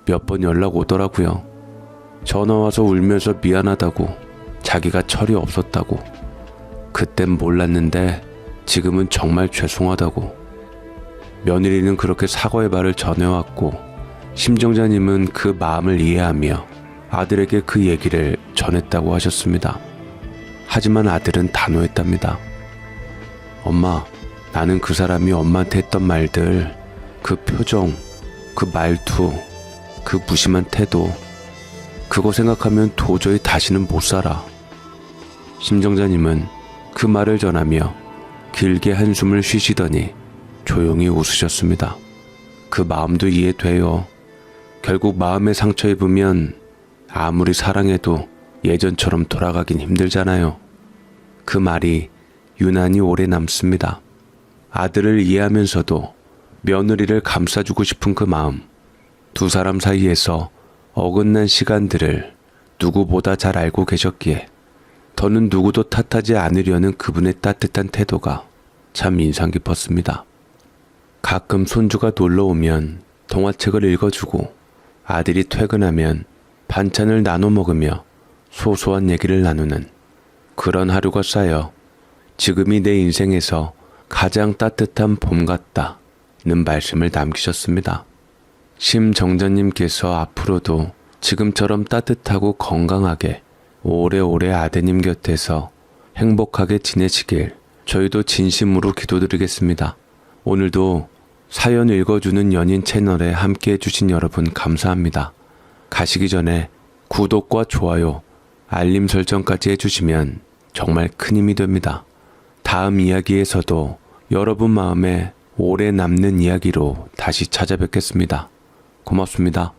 몇 번 연락 오더라고요. 전화와서 울면서 미안하다고, 자기가 철이 없었다고. 그땐 몰랐는데 지금은 정말 죄송하다고. 며느리는 그렇게 사과의 말을 전해왔고, 심정자님은 그 마음을 이해하며 아들에게 그 얘기를 전했다고 하셨습니다. 하지만 아들은 단호했답니다. 엄마, 나는 그 사람이 엄마한테 했던 말들, 그 표정, 그 말투, 그 무심한 태도, 그거 생각하면 도저히 다시는 못 살아. 심정자님은 그 말을 전하며 길게 한숨을 쉬시더니 조용히 웃으셨습니다. 그 마음도 이해돼요. 결국 마음에 상처 입으면 아무리 사랑해도 예전처럼 돌아가긴 힘들잖아요. 그 말이 유난히 오래 남습니다. 아들을 이해하면서도 며느리를 감싸주고 싶은 그 마음, 두 사람 사이에서 어긋난 시간들을 누구보다 잘 알고 계셨기에 더는 누구도 탓하지 않으려는 그분의 따뜻한 태도가 참 인상 깊었습니다. 가끔 손주가 놀러오면 동화책을 읽어주고 아들이 퇴근하면 반찬을 나눠 먹으며 소소한 얘기를 나누는 그런 하루가 쌓여 지금이 내 인생에서 가장 따뜻한 봄 같다는 말씀을 남기셨습니다. 심정자님께서 앞으로도 지금처럼 따뜻하고 건강하게 오래오래 아드님 곁에서 행복하게 지내시길 저희도 진심으로 기도드리겠습니다. 오늘도 사연 읽어주는 연인 채널에 함께 해주신 여러분 감사합니다. 가시기 전에 구독과 좋아요, 알림 설정까지 해주시면 정말 큰 힘이 됩니다. 다음 이야기에서도 여러분 마음에 오래 남는 이야기로 다시 찾아뵙겠습니다. 고맙습니다.